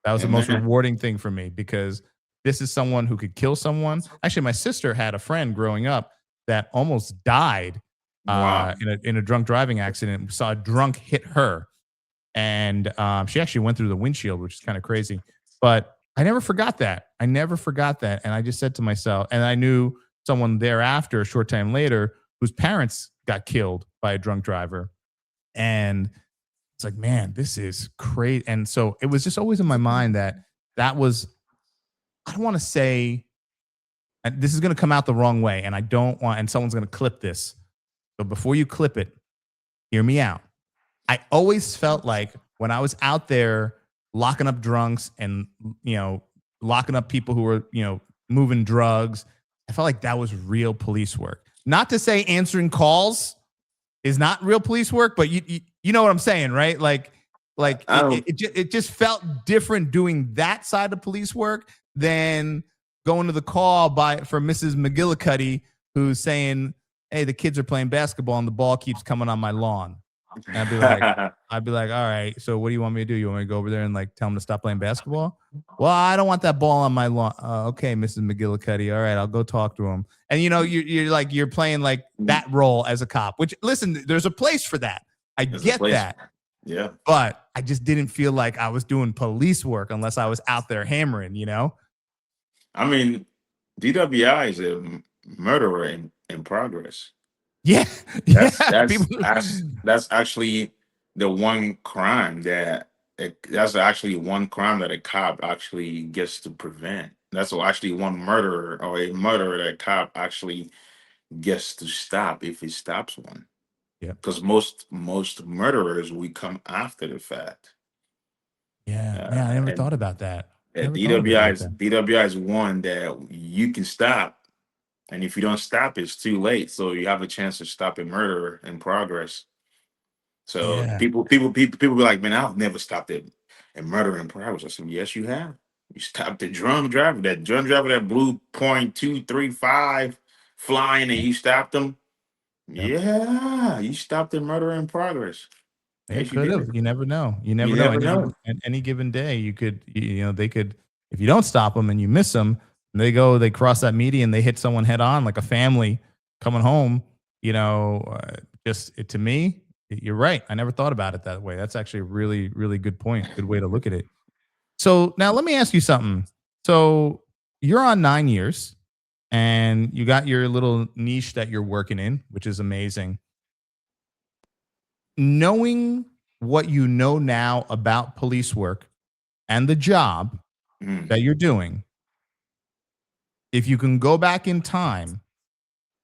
Speaker 1: That was the most
Speaker 2: Amen.
Speaker 1: rewarding thing for me because this is someone who could kill someone. Actually, my sister had a friend growing up that almost died
Speaker 2: Wow.
Speaker 1: in a drunk driving accident. We saw a drunk hit her, and she actually went through the windshield, which is kind of crazy. But I never forgot that. I never forgot that, and I just said to myself, and I knew someone thereafter, a short time later, whose parents got killed by a drunk driver, and it's like, man, this is crazy. And so it was just always in my mind that was, I don't want to say, and this is going to come out the wrong way, and I don't want, and someone's going to clip this. So before you clip it, hear me out. I always felt like when I was out there locking up drunks and, you know, locking up people who were, moving drugs, I felt like that was real police work. Not to say answering calls is not real police work, but you know what I'm saying, right? Like
Speaker 2: I don't.
Speaker 1: it just felt different doing that side of police work than going to the call for Mrs. McGillicuddy, who's saying, "Hey, the kids are playing basketball and the ball keeps coming on my lawn." And I'd be like, all right, so what do you want me to do? You want me to go over there and like tell them to stop playing basketball? Well, I don't want that ball on my lawn. Okay, Mrs. McGillicuddy. All right, I'll go talk to him. And you're playing like that role as a cop. Which, listen, there's a place for that. I
Speaker 2: There's a
Speaker 1: get
Speaker 2: place.
Speaker 1: that,
Speaker 2: Yeah.
Speaker 1: but I just didn't feel like I was doing police work unless I was out there hammering.
Speaker 2: I mean, DWI is a murderer in progress.
Speaker 1: Yeah,
Speaker 2: That's
Speaker 1: yeah.
Speaker 2: that's
Speaker 1: People.
Speaker 2: that's that's actually the one crime that's actually one crime that a cop actually gets to prevent. That's actually one murderer or a murderer that a cop actually gets to stop if he stops one.
Speaker 1: Yeah,
Speaker 2: Because most murderers we come after the fact.
Speaker 1: yeah, yeah. I never thought
Speaker 2: And
Speaker 1: about that. Never thought of it
Speaker 2: DWI
Speaker 1: like
Speaker 2: is
Speaker 1: that.
Speaker 2: DWI is one that you can stop, and if you don't stop, it's too late. So you have a chance to stop a murderer in progress. So
Speaker 1: Yeah,
Speaker 2: people be like, man, I've never stopped it and murder in progress. I said, yes, you have. You stopped the drunk driver that blew .235 flying, and
Speaker 1: yeah,
Speaker 2: you stopped them.
Speaker 1: yep.
Speaker 2: Yeah, you stopped the murder in progress.
Speaker 1: They
Speaker 2: Yes, you
Speaker 1: could have.
Speaker 2: did.
Speaker 1: You never know. You
Speaker 2: You
Speaker 1: never know.
Speaker 2: never know.
Speaker 1: Any given day, you could. You know, they could. If you don't stop them and you miss them, they go. They cross that median. They hit someone head on, like a family coming home. You know, just to me, you're right. I never thought about it that way. That's actually a really, really good point. Good way to look at it. So now let me ask you something. So you're on 9 years, and you got your little niche that you're working in, which is amazing. Knowing what you know now about police work and the job
Speaker 2: Mm.
Speaker 1: that you're doing, if you can go back in time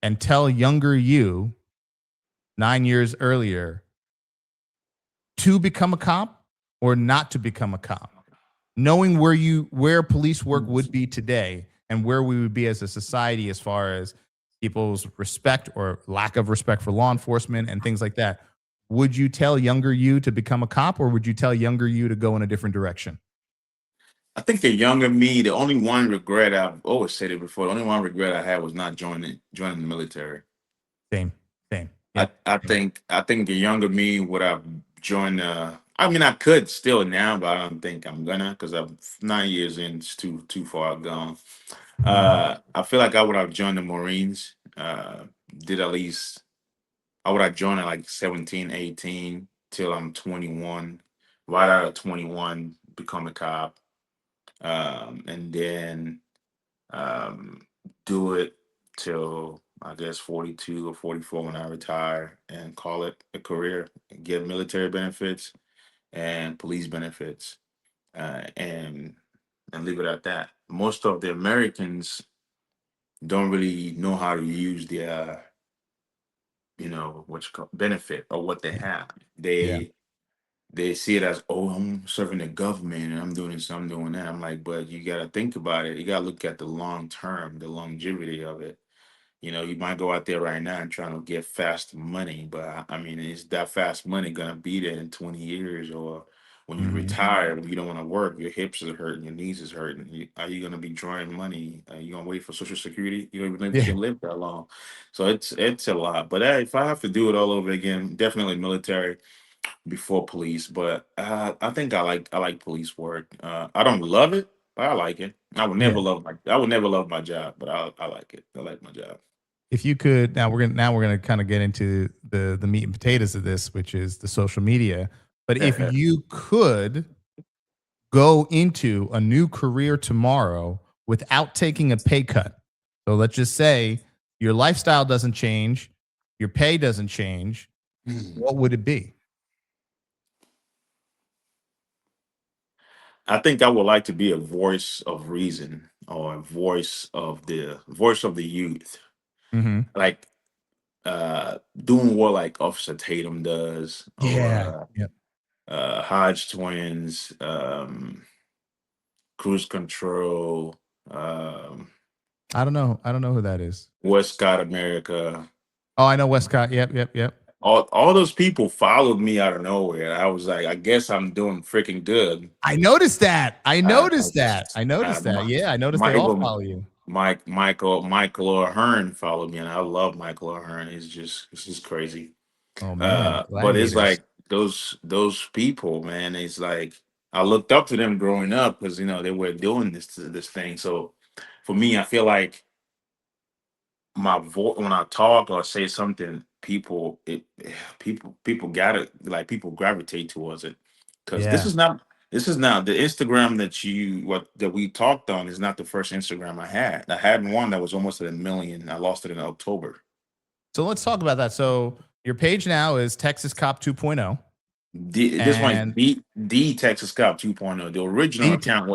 Speaker 1: and tell younger you 9 years earlier to become a cop or not to become a cop, knowing where police work would be today and where we would be as a society as far as people's respect or lack of respect for law enforcement and things like that, would you tell younger you to become a cop or would you tell younger you to go in a different direction?
Speaker 2: I think the younger me, the only one regret I've always said it before. The only one regret I had was not joining the military.
Speaker 1: Same, same.
Speaker 2: I,
Speaker 1: Yep.
Speaker 2: I
Speaker 1: Yep.
Speaker 2: think I think the younger me would have joined. I mean, I could still now, but I don't think I'm gonna because I'm 9 years in. It's too far gone.
Speaker 1: Mhm.
Speaker 2: I feel like I would have joined the Marines. Did at least I would have joined at like 17, 18 till I'm 21. Right out of 21, become a cop, and then um, do it till I guess 42 or 44 when I retire and call it a career, get military benefits and police benefits, and leave it at that. Most of the Americans don't really know how to use their, what you call benefit or what they have.
Speaker 1: Yeah.
Speaker 2: They see it as, oh, I'm serving the government and I'm doing this, I'm doing that. I'm like, but you got to think about it. You got to look at the long term, the longevity of it. You might go out there right now and trying to get fast money, but I mean, is that fast money gonna be there in 20 years, or when you
Speaker 1: Mhm.
Speaker 2: retire, when you don't want to work, your hips are hurting, your knees is hurting. Are you gonna be drawing money? Are you gonna wait for Social Security? You don't even know if you
Speaker 1: Yeah.
Speaker 2: can live that long. So it's a lot. But if I have to do it all over again, definitely military before police. But I think I like police work. I don't love it, but I like it.
Speaker 1: Yeah.
Speaker 2: I would never love my job, but I like it. I like my job.
Speaker 1: If you could now we're gonna kind of get into the meat and potatoes of this, which is the social media. But if you could go into a new career tomorrow without taking a pay cut. So let's just say your lifestyle doesn't change, your pay doesn't change. What would it be?
Speaker 2: I think I would like to be a voice of reason or a voice of the youth,
Speaker 1: Hmm.
Speaker 2: like doing what like Officer Tatum does
Speaker 1: Yeah.
Speaker 2: or
Speaker 1: Yep.
Speaker 2: Hodge Twins, Cruise Control,
Speaker 1: I don't know. I don't know who that is.
Speaker 2: Westcott America.
Speaker 1: Oh, I know Westcott. Yep. Yep. Yep.
Speaker 2: All those people followed me out of nowhere. I was like, I guess I'm doing freaking good.
Speaker 1: I noticed that. I
Speaker 2: Uh,
Speaker 1: noticed that. I
Speaker 2: uh,
Speaker 1: noticed that.
Speaker 2: my,
Speaker 1: Yeah, I noticed they
Speaker 2: my
Speaker 1: all
Speaker 2: even
Speaker 1: follow you.
Speaker 2: Michael O'Hearn followed me, and I love Michael O'Hearn. It's just crazy.
Speaker 1: Oh man,
Speaker 2: But it's
Speaker 1: gladiators.
Speaker 2: like those people, man. It's like I looked up to them growing up because they were doing this thing. So for me, I feel like my voice when I talk or say something, people got it. Like people gravitate towards it because this
Speaker 1: Yeah.
Speaker 2: is not. This is not the Instagram that we talked on is not the first Instagram I had. I had one that was almost at 1 million. I lost it in October.
Speaker 1: So let's talk about that. So your page now is Texas Cop 2.0,
Speaker 2: This one's
Speaker 1: and
Speaker 2: the Texas Cop 2.0. The original
Speaker 1: the
Speaker 2: account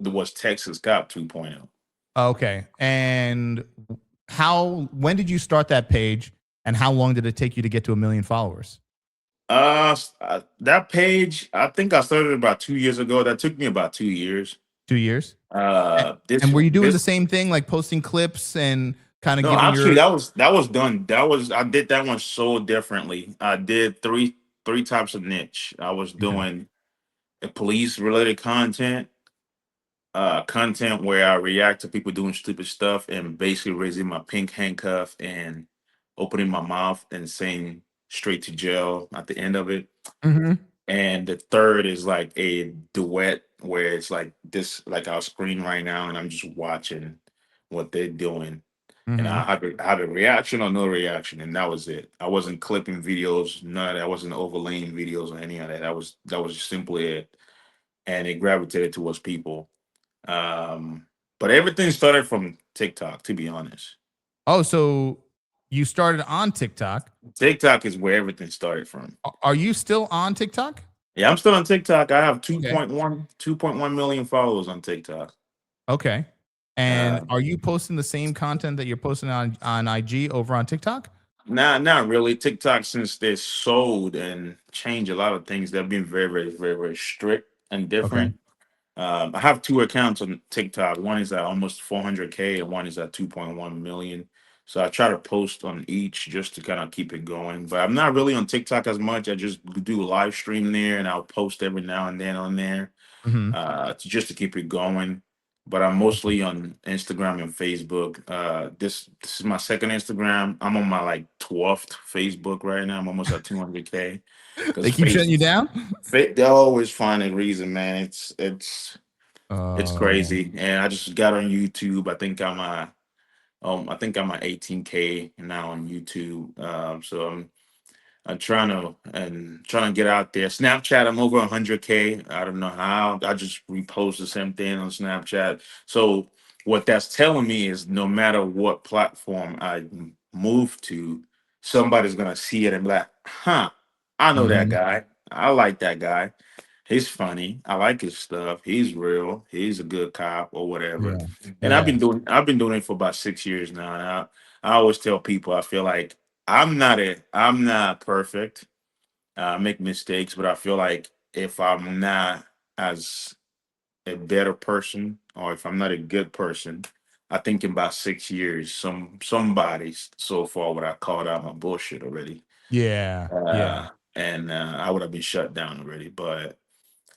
Speaker 2: was Texas Cop 2.0.
Speaker 1: okay. And how when did you start that page, and how long did it take you to get to a million followers?
Speaker 2: That page, I think I started about 2 years ago. That took me about 2 years.
Speaker 1: 2 years. A-
Speaker 2: This
Speaker 1: And were you doing the
Speaker 2: this
Speaker 1: same thing, like posting clips and kind of
Speaker 2: No,
Speaker 1: giving
Speaker 2: actually,
Speaker 1: your
Speaker 2: that was done. I did that one so differently. I did three types of niche. I was
Speaker 1: okay.
Speaker 2: doing a police related content where I react to people doing stupid stuff and basically raising my pink handcuff and opening my mouth and saying straight to jail at the end of it.
Speaker 1: Hmm.
Speaker 2: And the third is like a duet where it's like this, like our screen right now, and I'm just watching what they're doing. And I
Speaker 1: Hmm.
Speaker 2: have a reaction or no reaction, and that was it. I wasn't clipping videos, none of that. I wasn't overlaying videos or any of that. That was just simply it. And it gravitated towards people. Um, but everything started from TikTok, to be honest.
Speaker 1: Oh, so you started on TikTok.
Speaker 2: TikTok is where everything started from.
Speaker 1: Are you still on TikTok?
Speaker 2: Yeah, I'm still on TikTok. I have
Speaker 1: Okay.
Speaker 2: 2.1 million followers on TikTok.
Speaker 1: Okay. And
Speaker 2: Uh,
Speaker 1: are you posting the same content that you're posting on IG over on TikTok?
Speaker 2: not really. TikTok, since they sold and changed a lot of things, they've been very, very, very, very strict and
Speaker 1: Okay.
Speaker 2: different. I have two accounts on TikTok. One is at almost 400K and one is at 2.1 million. So I try to post on each just to kind of keep it going. But I'm not really on TikTok as much. I just do a live stream there and I'll post every now and then on there
Speaker 1: Hmm.
Speaker 2: just to keep it going. But I'm mostly on Instagram and Facebook. This is my second Instagram. I'm on my like 12th Facebook right now. I'm almost at 200K because
Speaker 1: They keep shutting you down?
Speaker 2: they always find a reason, man. It's
Speaker 1: Oh.
Speaker 2: crazy. And I just got on YouTube. I think I'm at 18K now on YouTube. So I'm trying to get out there. Snapchat, I'm over 100K. I don't know how. I just repost the same thing on Snapchat. So what that's telling me is no matter what platform I move to, somebody's gonna see it and be like, huh, I know that
Speaker 1: Hmm.
Speaker 2: guy. I like that guy. He's funny. I like his stuff. He's real. He's a good cop or whatever.
Speaker 1: Yeah.
Speaker 2: And I've been
Speaker 1: Yeah.
Speaker 2: doing I've been doing it for about 6 years now. And I always tell people I feel like I'm not perfect. I make mistakes, but I feel like if I'm not as a better person or if I'm not a good person, I think in about 6 years, somebody so far would have called out my bullshit already.
Speaker 1: Yeah. Yeah.
Speaker 2: And I would have been shut down already. But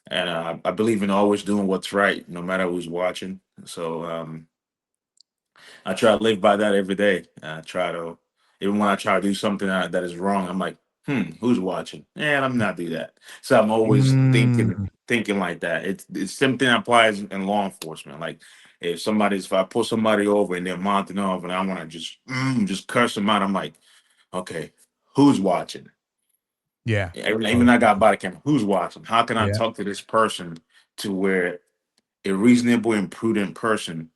Speaker 2: and I believe in always doing what's right, no matter who's watching. So I try to live by that every day. I try to, even when I try to do something that is wrong, I'm like, who's watching? Yeah, I'm not do that. So I'm always thinking
Speaker 1: Mm.
Speaker 2: thinking like that. It's something that applies in law enforcement. Like if I pull somebody over and they're mounting off, and I want to just curse them out, I'm like, okay, who's watching?
Speaker 1: Yeah.
Speaker 2: Even
Speaker 1: Oh,
Speaker 2: I got body camera. Who's watching? How can I
Speaker 1: yeah.
Speaker 2: talk to this person to where a reasonable and prudent person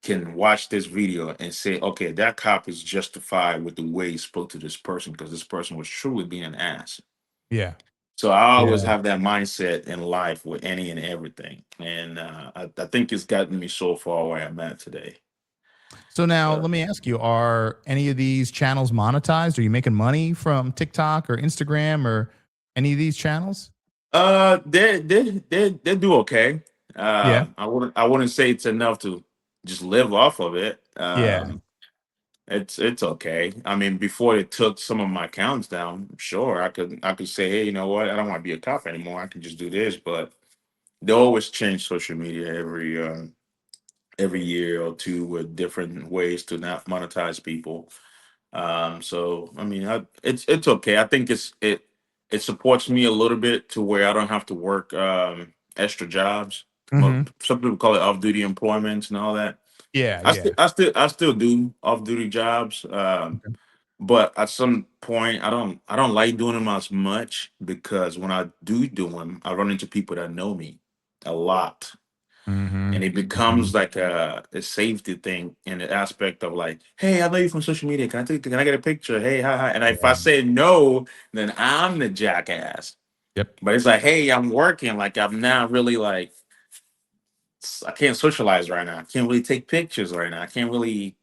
Speaker 2: can watch this video and say, okay, that cop is justified with the way he spoke to this person because this person was truly being an ass.
Speaker 1: Yeah.
Speaker 2: So I always
Speaker 1: Yeah.
Speaker 2: have that mindset in life with any and everything. And I think it's gotten me so far where I'm at today.
Speaker 1: So now
Speaker 2: So,
Speaker 1: let me ask you, are any of these channels monetized? Are you making money from TikTok or Instagram or any of these channels?
Speaker 2: they do okay.
Speaker 1: Yeah.
Speaker 2: I wouldn't say it's enough to just live off of it.
Speaker 1: Yeah.
Speaker 2: It's okay. I mean, before they took some of my accounts down, sure, I could say, hey, you know what? I don't want to be a cop anymore. I can just do this. But they always change social media every year or two with different ways to not monetize people. So I mean, it's okay. I think it supports me a little bit to where I don't have to work extra jobs.
Speaker 1: Hmm.
Speaker 2: Some people call it off duty employments and all that.
Speaker 1: Yeah.
Speaker 2: I still
Speaker 1: Yeah.
Speaker 2: I still I still do off duty jobs.
Speaker 1: Okay.
Speaker 2: But at some point, I don't like doing them as much because when I do them, I run into people that know me a lot.
Speaker 1: Mm-hmm.
Speaker 2: And it
Speaker 1: Mm-hmm.
Speaker 2: becomes like a safety thing in the aspect of like, hey, I know you from social media. Can I get a picture? Hey, hi, hi. And if I
Speaker 1: Yeah.
Speaker 2: say no, then I'm the jackass.
Speaker 1: Yep.
Speaker 2: But it's like, hey, I'm working. Like I'm not really like I can't socialize right now. I can't really take pictures right now. I can't really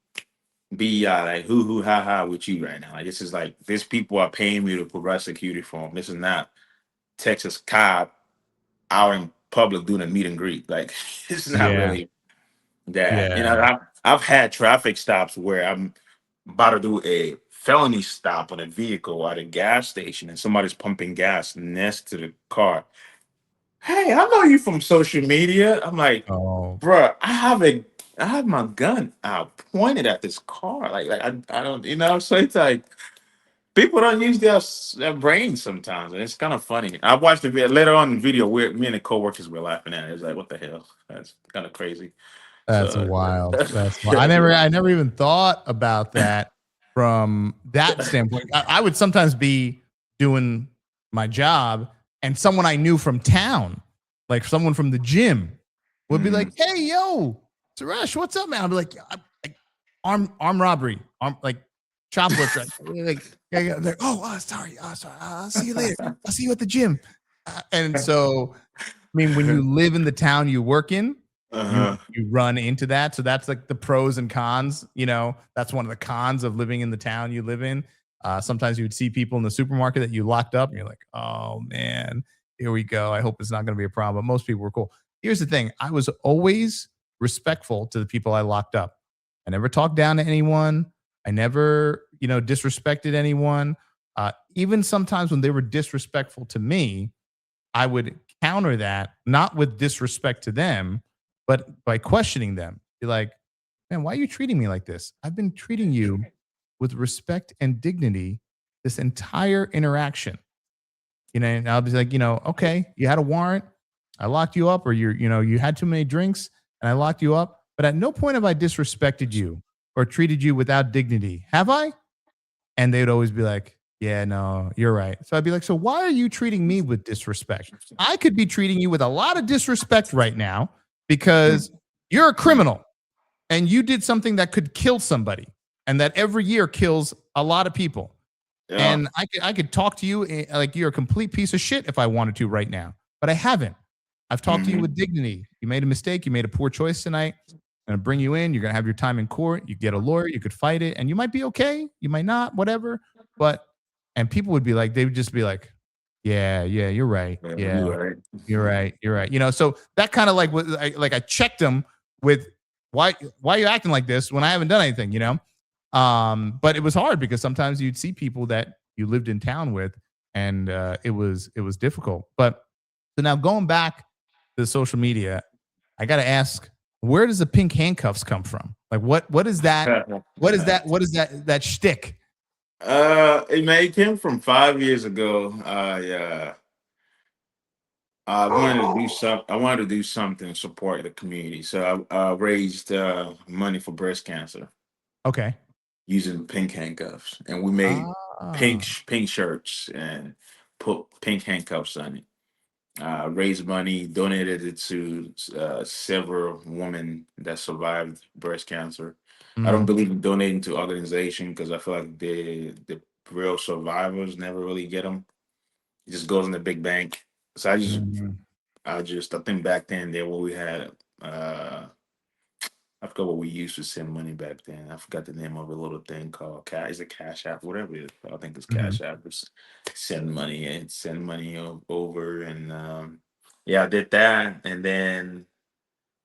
Speaker 2: be like hoo hoo ha ha with you right now. Like this is like these people are paying me to provide security for them. This is not Texas cop out in public doing a meet and greet. Like it's not
Speaker 1: Yeah.
Speaker 2: really that. You know,
Speaker 1: Yeah.
Speaker 2: I've had traffic stops where I'm about to do a felony stop on a vehicle at a gas station and somebody's pumping gas next to the car. Hey, I know you from social media. I'm like,
Speaker 1: Oh,
Speaker 2: bruh, I have my gun out pointed at this car. I don't, you know. So it's like people don't use their brains sometimes, and it's kind of funny. I watched the video later on in the video where me and the coworkers were laughing at it. It was like, what the hell? That's kind of crazy.
Speaker 1: that's
Speaker 2: So
Speaker 1: wild. That's wild. I never even thought about that from that standpoint. I would sometimes be doing my job, and someone I knew from town, like someone from the gym, would be like,
Speaker 2: Mhm.
Speaker 1: "Hey, yo, Suresh, what's up, man?" I'd be like, "Arm robbery, like shoplifter." Like, yeah, yeah. Like, oh, sorry, sorry. I'll see you later. I'll see you at the gym. And so, I mean, when you live in the town you work in, you
Speaker 2: Uh-huh.
Speaker 1: you run into that. So that's like the pros and cons. That's one of the cons of living in the town you live in. Sometimes you would see people in the supermarket that you locked up, and you're like, "Oh man, here we go. I hope it's not going to be a problem." But most people were cool. Here's the thing: I was always respectful to the people I locked up. I never talked down to anyone. I never, disrespected anyone. Even sometimes when they were disrespectful to me, I would counter that not with disrespect to them, but by questioning them. Be like, man, why are you treating me like this? I've been treating you with respect and dignity this entire interaction. And I'll be like, okay, you had a warrant. I locked you up, or you had too many drinks and I locked you up. But at no point have I disrespected you or treated you without dignity. Have I? And they'd always be like, yeah, no, you're right. So I'd be like, so why are you treating me with disrespect? I could be treating you with a lot of disrespect right now because you're a criminal and you did something that could kill somebody and that every year kills a lot of people.
Speaker 2: Yeah.
Speaker 1: And I could talk to you like you're a complete piece of shit if I wanted to right now, but I haven't. I've talked to you
Speaker 2: Mhm.
Speaker 1: with dignity. You made a mistake. You made a poor choice tonight. I'm going to bring you in. You're going to have your time in court. You get a lawyer. You could fight it, and you might be okay. You might not. Whatever. But and people would be like, they would just be like, yeah, yeah, you're right.
Speaker 2: Yeah,
Speaker 1: Yeah,
Speaker 2: you right.
Speaker 1: you're right. You're right. So that kind of like was like I checked them with why are you acting like this when I haven't done anything. But it was hard because sometimes you'd see people that you lived in town with, and it was difficult. But so now going back to social media, I got to ask, where does the pink handcuffs come from? Like, what is that? What is that? What is that shtick?
Speaker 2: it came from 5 years ago. I wanted to do some. I wanted to do something to support the community, so I raised money for breast cancer
Speaker 1: Okay.
Speaker 2: using pink handcuffs, and we made
Speaker 1: Ah.
Speaker 2: pink shirts and put pink handcuffs on it. Raised money, donated it to several women that survived breast cancer. I don't
Speaker 1: Mm,
Speaker 2: believe in donating to organization because I feel like the real survivors never really get them. It just goes in the big bank. So
Speaker 1: mm,
Speaker 2: I think back then there what we had I forgot what we used to send money back then. I forgot the name of a little thing called Cash. Is it Cash App? Whatever it is. I think it's
Speaker 1: mhm,
Speaker 2: Cash App. Just send money over, and yeah, I did that, and then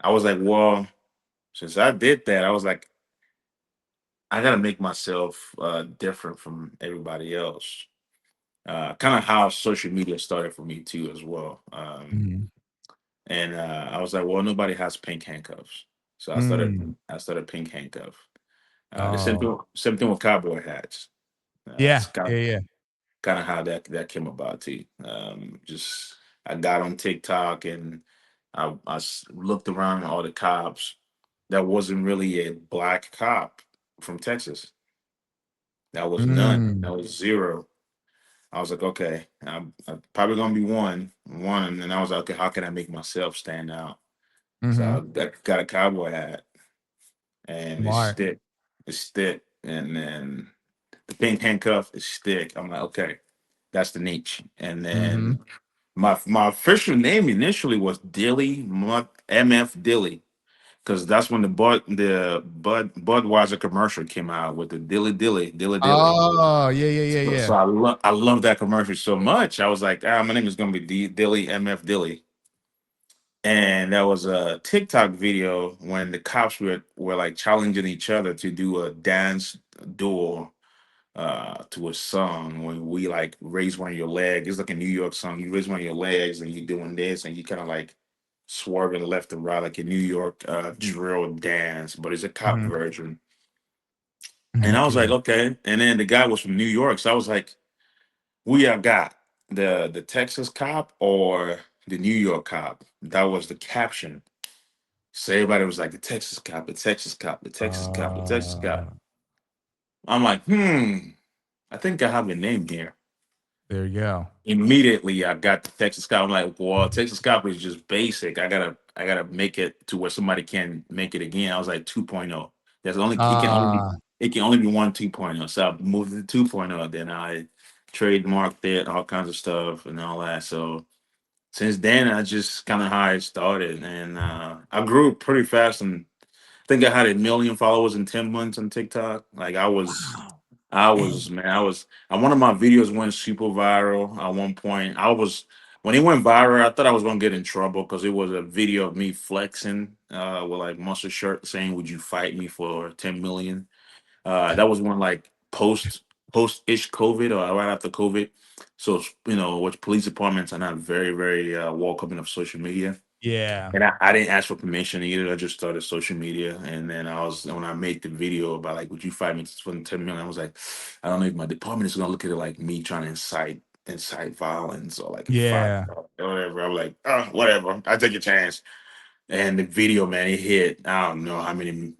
Speaker 2: I was like, well, since I did that, I was like, I gotta make myself different from everybody else. Kind of how social media started for me too, as well.
Speaker 1: mhm.
Speaker 2: And I was like, well, nobody has pink handcuffs, so
Speaker 1: Mm.
Speaker 2: I started pink handcuff. The
Speaker 1: Oh,
Speaker 2: same thing with cowboy hats. That's
Speaker 1: yeah, yeah, yeah.
Speaker 2: kind of how that came about too. Just I got on TikTok and looked around at all the cops. That wasn't really a black cop from Texas. That was none.
Speaker 1: Mm.
Speaker 2: That was zero. I was like, okay, I'm probably gonna be one, and then I was like, okay, how can I make myself stand out? So I
Speaker 1: Mm-hmm.
Speaker 2: got a cowboy hat, and it's
Speaker 1: Smart.
Speaker 2: stick. It's stick, and then the pink handcuff is stick. I'm like, okay, that's the niche. And
Speaker 1: Mm-hmm.
Speaker 2: then my official name initially was Dilly MF Dilly, because that's when Budweiser commercial came out with the Dilly.
Speaker 1: Oh, yeah, yeah, yeah,
Speaker 2: So
Speaker 1: yeah.
Speaker 2: I love that commercial so much. I was like, my name is gonna be Dilly MF Dilly. And there was a TikTok video when the cops were like challenging each other to do a dance duel to a song. When we like raise one of your legs, it's like a New York song. You raise one of your legs and you doing this, and you kind of like swerving left and right like a New York drill dance, but it's a cop
Speaker 1: Mm-hmm.
Speaker 2: version. And I was like,
Speaker 1: Okay.
Speaker 2: okay. And then the guy was from New York, so I was like, we have got the Texas cop or the New York cop. That was the caption. So everybody was like, the Texas cop, the Texas cop, the Texas cop, the Texas cop.
Speaker 1: Uh,
Speaker 2: I'm like, I think I have a name here.
Speaker 1: there you go.
Speaker 2: Immediately I got the Texas cop. I'm like, well, Texas cop is just basic. I gotta make it to where somebody can make it again. I was like 2.0. There's only
Speaker 1: Uh,
Speaker 2: it can only be one 2.0. So I moved to 2.0. Then I trademarked it, all kinds of stuff and all that. So since then I just kind of how I started. And I grew pretty fast, and I think I had 1 million followers in 10 months on TikTok. Like
Speaker 1: wow.
Speaker 2: man, one of my videos went super viral at one point. When it went viral, I thought I was gonna get in trouble because it was a video of me flexing with like muscle shirt saying, "Would you fight me for 10 million?" That was one like post-ish COVID or right after COVID. So which police departments are not very, very welcoming of social media.
Speaker 1: Yeah.
Speaker 2: And I didn't ask for permission either. I just started social media, and then when I made the video about like, would you fight me for 10 million? I was like, I don't know if my department is gonna look at it like me trying to incite violence or like a fight
Speaker 1: Yeah.
Speaker 2: or whatever. I'm like, oh, whatever. I take a chance. And the video, man, it hit. I don't know how many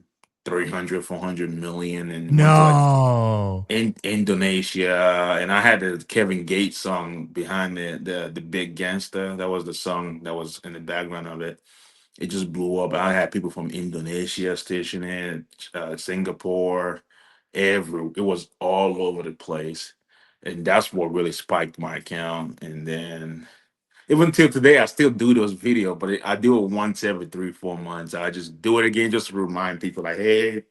Speaker 2: 300, 400 million, and went to like
Speaker 1: No.
Speaker 2: in Indonesia, and I had the Kevin Gates song behind the big gangster. That was the song that was in the background of it. It just blew up. I had people from Indonesia stationing, Singapore, it was all over the place, and that's what really spiked my account. And then even till today, I still do those videos, but I do it once every 3 4 months. I just do it again just to remind people, like, hey,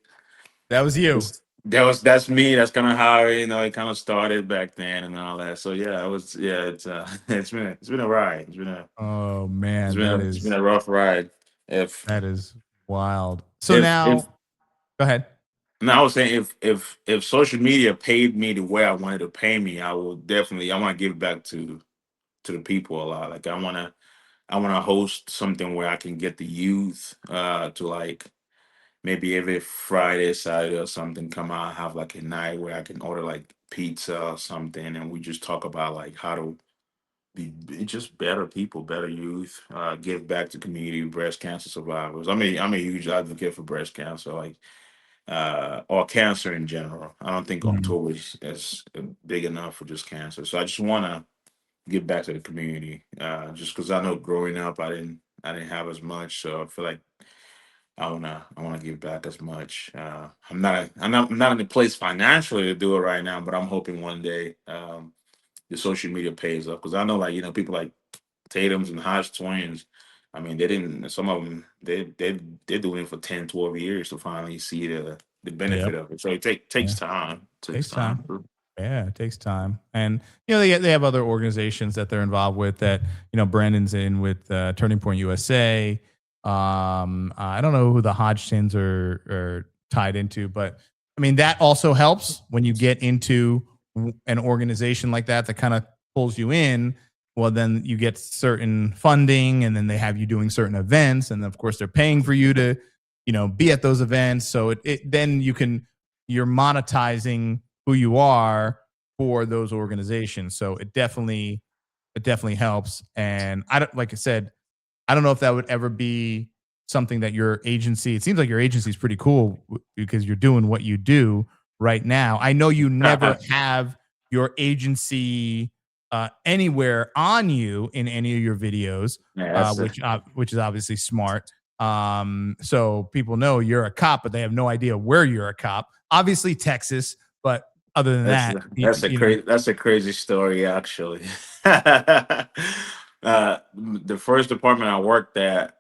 Speaker 1: That was you.
Speaker 2: that's me. That's kind of how it kind of started back then and all that. So yeah, it's it's been a ride.
Speaker 1: Oh man, that
Speaker 2: It's been
Speaker 1: is
Speaker 2: a rough ride. If
Speaker 1: that is wild. So
Speaker 2: if
Speaker 1: now, go ahead.
Speaker 2: No, I was saying if social media paid me the way I wanted to pay me, I want to give back to the people a lot. Like I want to host something where I can get the youth to like maybe every Friday, Saturday or something come out, have like a night where I can order like pizza or something, and we just talk about like how to be just better people, better youth, give back to community, breast cancer survivors. I'm a huge advocate for breast cancer. Like or cancer in general. I don't think
Speaker 1: Mhm.
Speaker 2: October is big enough for just cancer. So I just want to give back to the community. Just because I know growing up, I didn't have as much, so I feel like I wanna give back as much. I'm not in the place financially to do it right now, but I'm hoping one day the social media pays up because I know like people like Tatum's and Hodge twins. I mean, they didn't. Some of them they're doing it for 10, 12 years to finally see the
Speaker 1: Yep.
Speaker 2: benefit of it. So it takes
Speaker 1: Yeah.
Speaker 2: time. Takes
Speaker 1: Takes time.
Speaker 2: time.
Speaker 1: Yeah, it takes time, and they have other organizations that they're involved with. That Brandon's in with Turning Point USA. I don't know who the Hodgtons are tied into, but I mean that also helps when you get into an organization like that kind of pulls you in. Well, then you get certain funding, and then they have you doing certain events, and of course they're paying for you to be at those events. So then you're monetizing who you are for those organizations. So it definitely helps. And I don't like I said, I don't know if that would ever be something that your agency. It seems like your agency is pretty cool because you're doing what you do right now. I know you never have your agency anywhere on you in any of your videos,
Speaker 2: Yeah, that's
Speaker 1: which is obviously smart. So people know you're a cop, but they have no idea where you're a cop. Obviously, Texas, but other than
Speaker 2: That's
Speaker 1: that,
Speaker 2: a crazy story actually. The first department I worked at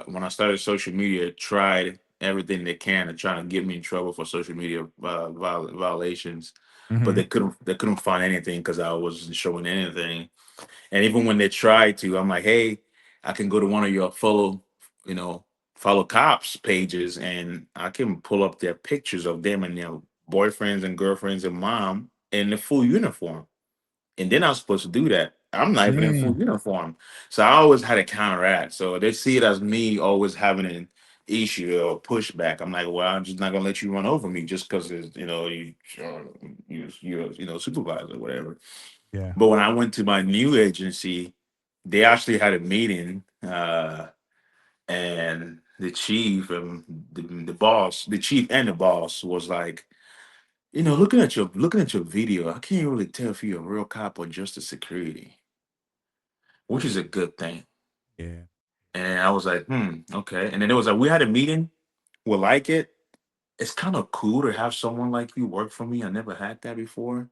Speaker 2: when I started social media tried everything they can to try to get me in trouble for social media violations, but
Speaker 1: Mhm.
Speaker 2: they couldn't find anything because I wasn't showing anything. And even when they tried to, I'm like, hey, I can go to one of your you know, follow cops pages and I can pull up their pictures of them and their boyfriends and girlfriends and mom in the full uniform. And then I was supposed to do that. I'm not even in full
Speaker 1: Mm.
Speaker 2: uniform. So I always had to counteract. So they see it as me always having an issue or pushback. I'm like, well, I'm just not gonna let you run over me just because it's, you're supervisor or whatever.
Speaker 1: Yeah.
Speaker 2: But when I went to my new agency, they actually had a meeting, and the chief and the boss, the chief and the boss was like, looking at your video, I can't really tell if you're a real cop or just a security, which is a good thing.
Speaker 1: Yeah.
Speaker 2: And I was like, okay. And then it was like we had a meeting. We'll like it. It's kind of cool to have someone like you work for me. I never had that before.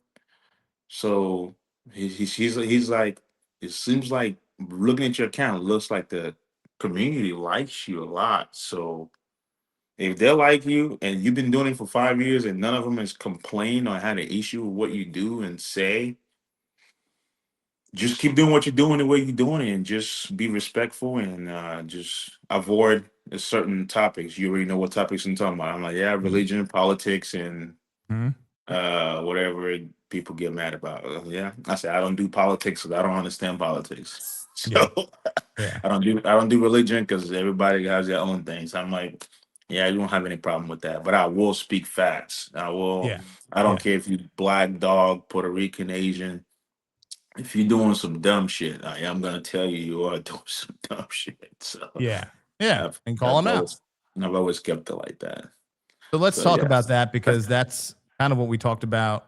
Speaker 2: So he's like, it seems like looking at your account, it looks like the community likes you a lot. So if they like you and you've been doing it for 5 years and none of them has complained or had an issue with what you do and say, just keep doing what you're doing the way you're doing it and just be respectful and just avoid certain topics. You already know what topics I'm talking about. I'm like, yeah,
Speaker 1: Mhm.
Speaker 2: religion, politics, and
Speaker 1: Mhm.
Speaker 2: whatever people get mad about. Yeah, I said I don't do politics because I don't understand politics.
Speaker 1: Yeah.
Speaker 2: So
Speaker 1: Yeah.
Speaker 2: I don't do religion because everybody has their own things. I'm like, yeah, you don't have any problem with that, but I will speak facts. I will.
Speaker 1: Yeah.
Speaker 2: I don't
Speaker 1: Yeah.
Speaker 2: care if you black, dog, Puerto Rican, Asian. If you're doing some dumb shit, I am gonna tell you you are doing some dumb shit. So
Speaker 1: Yeah. Yeah.
Speaker 2: I've
Speaker 1: And call
Speaker 2: I've
Speaker 1: them out.
Speaker 2: always I've always kept it like that.
Speaker 1: So let's
Speaker 2: So
Speaker 1: talk
Speaker 2: yeah.
Speaker 1: about that because that's kind of what we talked about,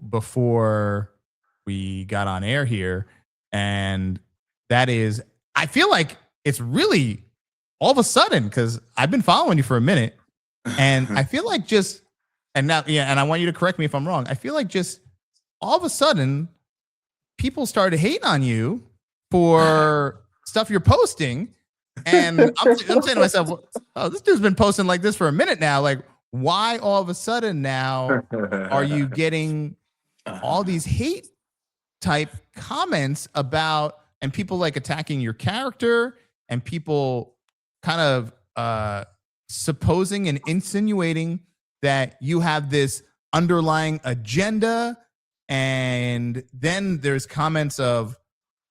Speaker 1: before we got on air here. And that is, I feel like it's really all of a sudden because I've been following you for a minute. And I feel like just, and now, yeah, and I want you to correct me if I'm wrong. I feel like just all of a sudden people started hating on you for stuff you're posting. And I'm saying to myself, well, oh, this dude's been posting like this for a minute now. Like, why all of a sudden now are you getting all these hate type comments about and people like attacking your character and people kind of supposing and insinuating that you have this underlying agenda, and then there's comments of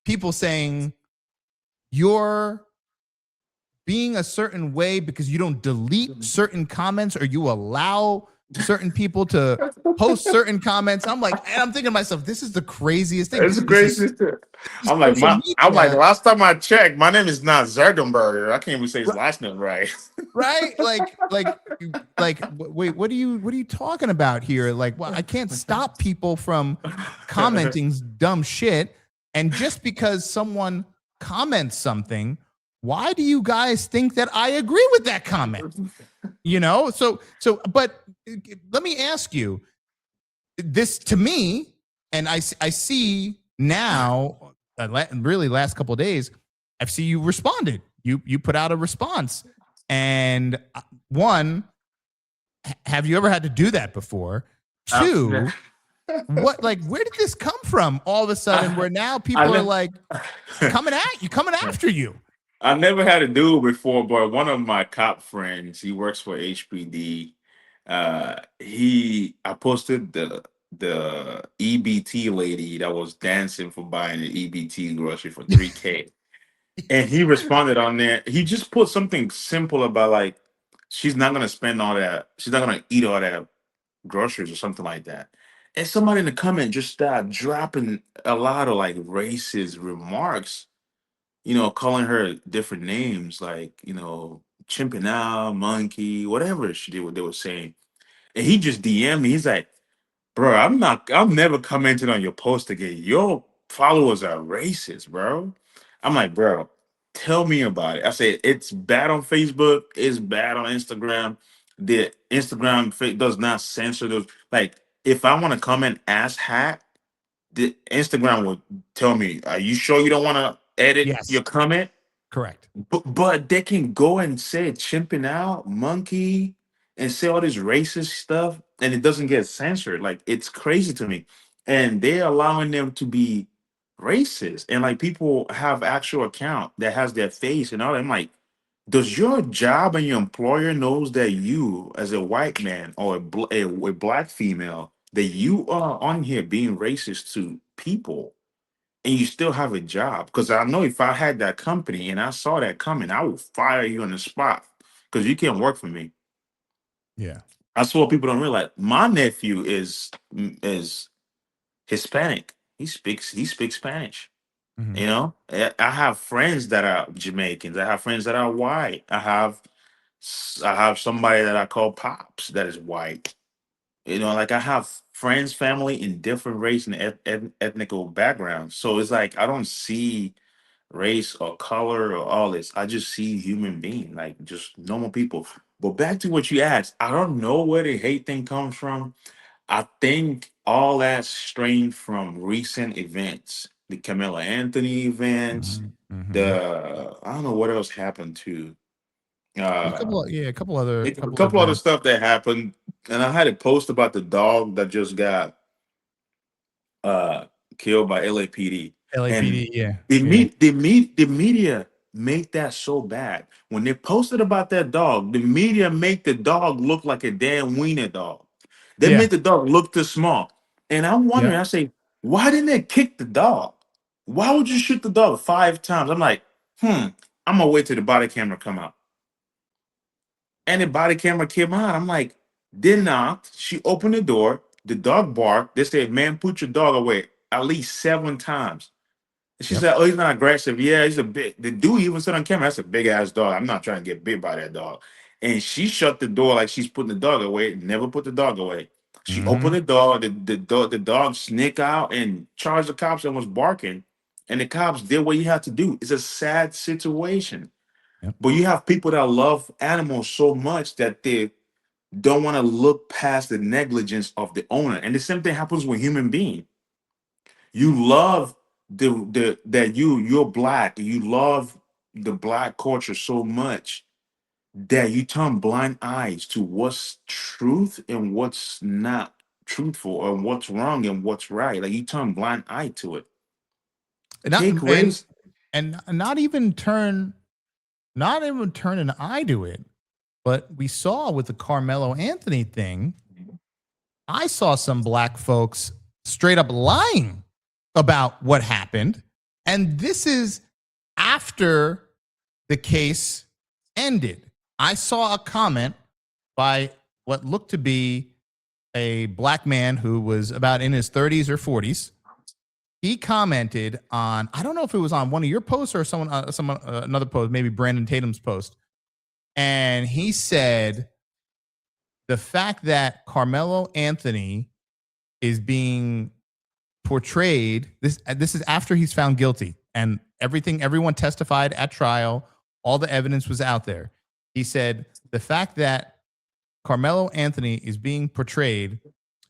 Speaker 1: people saying you're being a certain way because you don't delete certain comments or you allow certain people to post certain comments. I'm like, and I'm thinking to myself, this is the craziest thing.
Speaker 2: It's
Speaker 1: This is,
Speaker 2: crazy.
Speaker 1: this is
Speaker 2: I'm like
Speaker 1: social
Speaker 2: I'm like
Speaker 1: media,
Speaker 2: last time I checked, my name is not Zergenberger. I can't even say his last name right.
Speaker 1: right? Wait, what are you talking about here? Like, well, I can't stop people from commenting dumb shit. And just because someone comments something, why do you guys think that I agree with that comment? But let me ask you this to me, and I see now, really last couple of days, I see you responded. You put out a response, and one, have you ever had to do that before?
Speaker 2: I,
Speaker 1: Two, what, like, where did this come from? All of a sudden,
Speaker 2: I,
Speaker 1: where now
Speaker 2: I,
Speaker 1: people are
Speaker 2: ne-
Speaker 1: like coming after you.
Speaker 2: I never had to do it before, but one of my cop friends, he works for HPD. I posted the EBT lady that was dancing for buying an EBT grocery for 3K. And he responded on there. He just put something simple about like she's not gonna spend all that, she's not gonna eat all that groceries or something like that. And somebody in the comment just started dropping a lot of like racist remarks, calling her different names like, chimping monkey, whatever she did, what they were saying. And he just DM'd me. He's like, bro, I'm never commenting on your post again. Your followers are racist, bro. I'm like, bro. Tell me about it. I said it's bad on Facebook. It's bad on Instagram. The does not censor those. Like, if I want to comment ass hat, the Instagram will tell me, "Are you sure you don't want to edit
Speaker 1: Yes,
Speaker 2: your comment?"
Speaker 1: correct.
Speaker 2: But they can go and say chimping out, monkey, and say all this racist stuff, and it doesn't get censored. Like, it's crazy to me. And they're allowing them to be racist. And like, people have actual account that has their face and all that. I'm like, does your job and your employer knows that you, as a white man or a black female, that you are on here being racist to people? And you still have a job? Because I know if I had that company and I saw that coming, I would fire you on the spot because you can't work for me.
Speaker 1: Yeah.
Speaker 2: That's what people don't realize. My nephew is Hispanic. He speaks Spanish.
Speaker 1: Hmm.
Speaker 2: You know, I have friends that are Jamaicans. I have friends that are white. I have somebody that I call pops that is white. You know, like, I have friends, family in different race and ethnical backgrounds. So it's like I don't see race or color or all this. I just see human being, like just normal people. But back to what you asked, I don't know where the hate thing comes from. I think all that strained from recent events, the Camilla Anthony events,
Speaker 1: Hmm. Hmm.
Speaker 2: the I don't know what else happened to
Speaker 1: There's a
Speaker 2: uh
Speaker 1: couple, yeah, a couple other,
Speaker 2: a
Speaker 1: couple
Speaker 2: couple other
Speaker 1: events.
Speaker 2: stuff that happened, and I had a post about the dog that just got uh killed by LAPD. And
Speaker 1: LAPD, yeah, yeah,
Speaker 2: the media make that so bad. When they posted about that dog, the media make the dog look like a damn wiener dog. They
Speaker 1: yeah,
Speaker 2: make the dog look too small. And I'm
Speaker 1: yeah,
Speaker 2: wondering, I say, why didn't they kick the dog? Why would you shoot the dog 5 times? I'm like, I'm gonna wait till the body camera come out. And the body camera came out. I'm like, they knocked. She opened the door. The dog barked. They said, "Man, put your dog away," at least 7 times. And she
Speaker 1: yep.
Speaker 2: said, "Oh, he's not aggressive." Yeah, he's a big. The dude even said on camera, "That's a big ass dog. I'm not trying to get bit by that dog." And she shut the door like she's putting the dog away. Never put the dog away. She opened
Speaker 1: Hmm.
Speaker 2: the door. The dog sneaked out and charged the cops and was barking. And the cops did what you had to do. It's a sad situation.
Speaker 1: Yep.
Speaker 2: But you have people that love animals so much that they don't want to look past the negligence of the owner. And the same thing happens with human being. You love the that you're black. You love the black culture so much that you turn blind eyes to what's truth and what's not truthful, or what's wrong and what's right. Like, you turn blind eye to it.
Speaker 1: And not
Speaker 2: Take race.
Speaker 1: and not even turn an eye to it. But we saw with the Carmelo Anthony thing, I saw some black folks straight up lying about what happened. And this is after the case ended. I saw a comment by what looked to be a black man who was about in his 30s or 40s. He commented on, I don't know if it was on one of your posts or someone another post, maybe Brandon Tatum's post. And he said the fact that Carmelo Anthony is being portrayed, this is after he's found guilty and everyone testified at trial, all the evidence was out there. He said the fact that Carmelo Anthony is being portrayed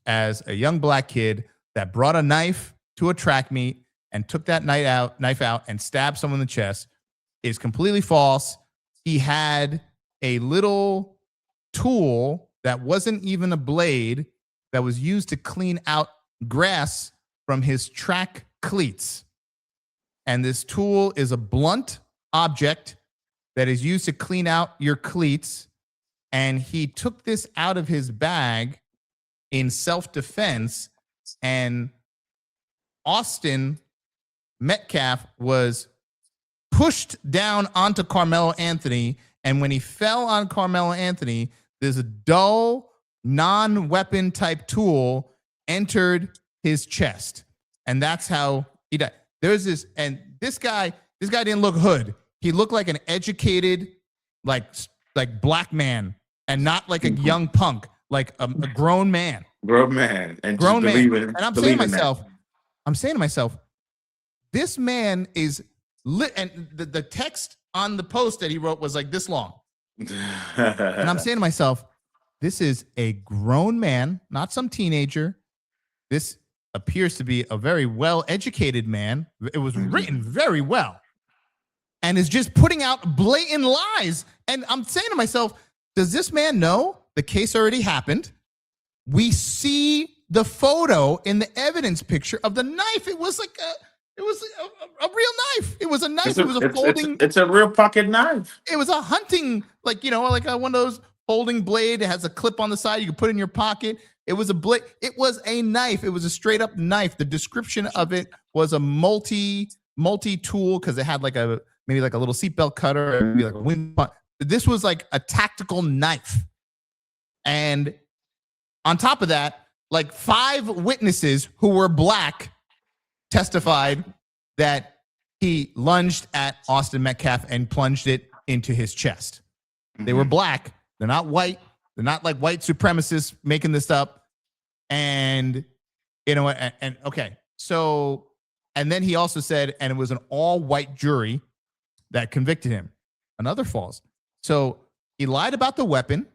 Speaker 1: as a young black kid that brought a knife to a track meet and took that knife out and stabbed someone in the chest is completely false. He had a little tool that wasn't even a blade that was used to clean out grass from his track cleats. And this tool is a blunt object that is used to clean out your cleats. And he took this out of his bag in self defense. And Austin Metcalf was pushed down onto Carmelo Anthony. And when he fell on Carmelo Anthony, this dull, non weapon type tool entered his chest. And that's how he died. There's this, and this guy didn't look hood. He looked like an educated, like, like black man, and not like a young punk, like a grown man.
Speaker 2: Bro, man, and just
Speaker 1: Grown man.
Speaker 2: believe in
Speaker 1: And
Speaker 2: believe in that.
Speaker 1: I'm saying to myself, this man is And the text on the post that he wrote was like this long. And I'm saying to myself, this is a grown man, not some teenager. This appears to be a very well-educated man. It was written very well. And is just putting out blatant lies. And I'm saying to myself, does this man know the case already happened? We see the photo in the evidence picture of the knife. It was like a real knife. It was a knife. It was a folding.
Speaker 2: It's a real pocket knife.
Speaker 1: It was a hunting, like one of those folding blade. It has a clip on the side. You can put it in your pocket. It was a blade. It was a knife. It was a straight up knife. The description of it was a multi tool because it had maybe like a little seatbelt cutter or maybe like a wind. This was like a tactical knife. And on top of that, like 5 witnesses who were black testified that he lunged at Austin Metcalf and plunged it into his chest. They were black. They're not white. They're not like white supremacists making this up. And, okay. So, and then he also said, and it was an all-white jury that convicted him. Another false. So he lied about the weapon.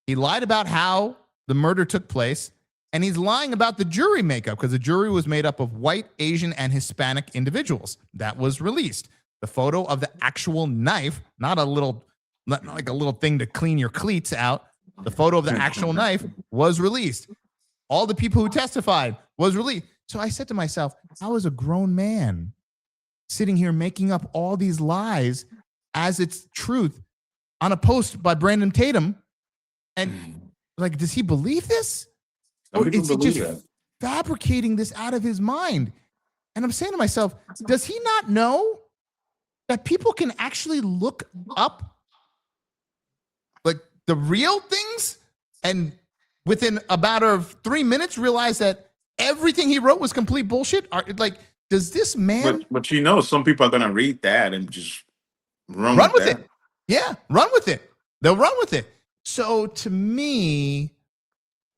Speaker 1: He lied about how the murder took place. And he's lying about the jury makeup because the jury was made up of white, Asian, and Hispanic individuals. That was released. The photo of the actual knife, not like a little thing to clean your cleats out. The photo of the actual knife was released. All the people who testified was released. So I said to myself, I was a grown man sitting here making up all these lies as it's truth on a post by Brandon Tatum. And like, does he believe this? Or is he just fabricating this out of his mind? And I'm saying to myself, does he not know that people can actually look up like the real things and within about 3 minutes realize that everything he wrote was complete bullshit? Like, does this man?
Speaker 2: But some people are gonna read that and just run with
Speaker 1: it. Yeah, run with it. They'll run with it. So to me,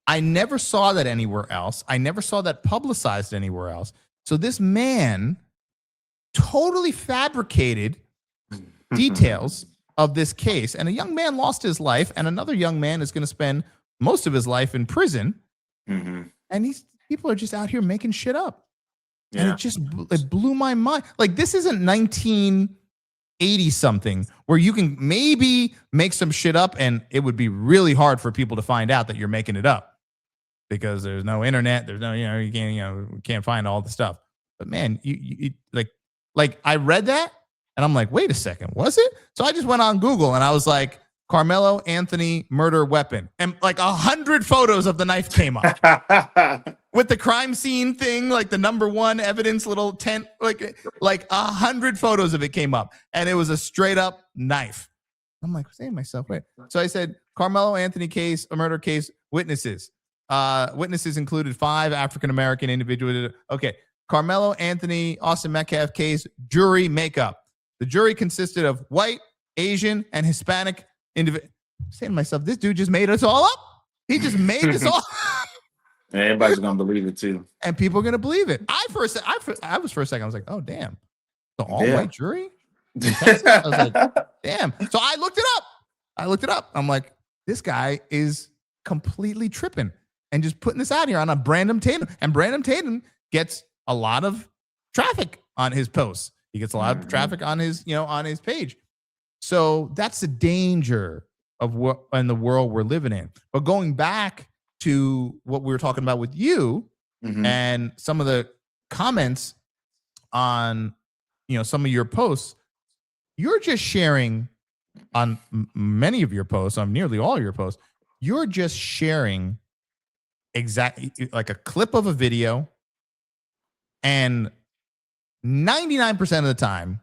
Speaker 1: I never saw that anywhere else. I never saw that publicized anywhere else. So this man totally fabricated details of this case. And a young man lost his life, and another young man is going to spend most of his life in prison. And these people are just out here making shit up. Yeah. And it blew my mind. Like, this isn't 1980 something where you can maybe make some shit up and it would be really hard for people to find out that you're making it up. Because there's no internet, there's no, you can't find all the stuff. But man, you like I read that and I'm like, wait a second, was it? So I just went on Google and I was like, Carmelo Anthony murder weapon, and like 100 photos of the knife came up with the crime scene thing, like the #1 evidence little tent, like 100 photos of it came up, and it was a straight up knife. I'm like saying to myself, wait. So I said, Carmelo Anthony case, a murder case, witnesses. Witnesses included 5 African-American individuals. Okay. Carmelo Anthony, Austin Metcalf case, jury makeup. The jury consisted of white, Asian, and Hispanic individuals. I'm saying to myself, this dude just made us all up. He just made this all up.
Speaker 2: Everybody's going to believe it too.
Speaker 1: And people are going to believe it. I was for a second, I was like, oh, damn. The all-white jury? I was like, damn. So I looked it up. I'm like, this guy is completely tripping and just putting this out here on a Brandon Tatum. And Brandon Tatum gets a lot of traffic on his posts. He gets a lot of traffic on his, on his page. So that's the danger of what in the world we're living in. But going back to what we were talking about with you and some of the comments on, some of your posts, you're just sharing on many of your posts, on nearly all your posts, you're just sharing exactly like a clip of a video, and 99% of the time,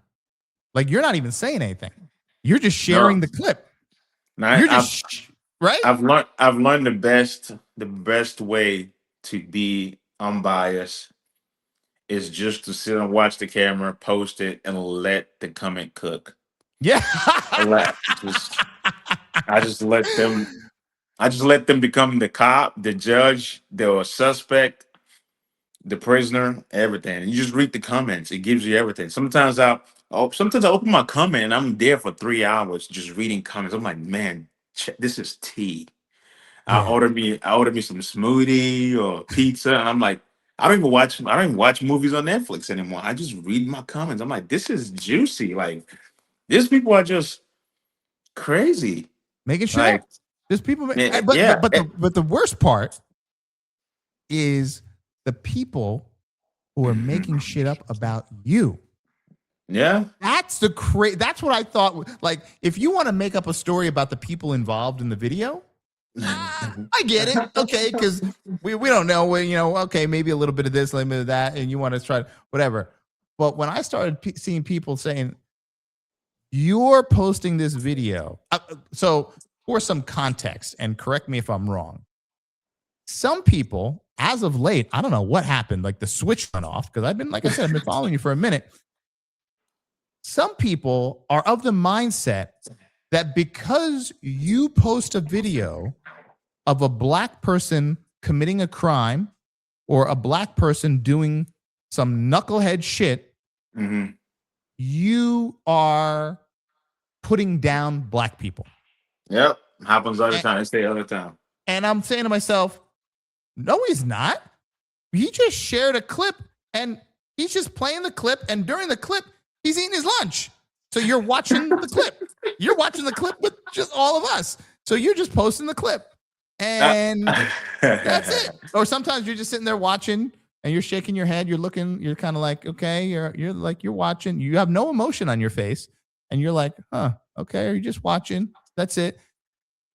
Speaker 1: like, you're not even saying anything. You're just sharing the clip. You're just right.
Speaker 2: I've learned the best way to be unbiased is just to sit and watch the camera, post it, and let the comment cook.
Speaker 1: Yeah.
Speaker 2: I just let them become the cop, the judge, the suspect, The Prisoner, everything. You just read the comments. It gives you everything. Sometimes I open my comment and I'm there for 3 hours just reading comments. I'm like, man, this is tea.
Speaker 1: Yeah.
Speaker 2: I order me some smoothie or pizza, and I'm like, I don't even watch movies on Netflix anymore. I just read my comments. I'm like, this is juicy. Like these people are just crazy.
Speaker 1: Making shit
Speaker 2: Like
Speaker 1: up. There's people, but
Speaker 2: yeah,
Speaker 1: the worst part is the people who are making shit up about you.
Speaker 2: yeah.
Speaker 1: That's what I thought. Like, if you want to make up a story about the people involved in the video, I get it. Okay, because we don't know. Okay, maybe a little bit of this, a little bit of that, and you want to try whatever. But when I started seeing people saying, "You're posting this video," so for some context, and correct me if I'm wrong, some people, as of late, I don't know what happened, like the switch went off because like I said, I've been following you for a minute. Some people are of the mindset that because you post a video of a black person committing a crime or a black person doing some knucklehead shit,
Speaker 2: Mhm.
Speaker 1: you are putting down black people.
Speaker 2: Yep, happens all the
Speaker 1: And,
Speaker 2: time. I say all the time.
Speaker 1: and I'm saying to myself, no, he's not. He just shared a clip and he's just playing the clip. And during the clip, he's eating his lunch. So you're watching the clip. You're watching the clip with just all of us. So you're just posting the clip. And that's it. Or sometimes you're just sitting there watching and you're shaking your head. You're looking, you're kind of like, okay, you're like, you're watching. You have no emotion on your face. And you're like, huh, okay, are you just watching? That's it.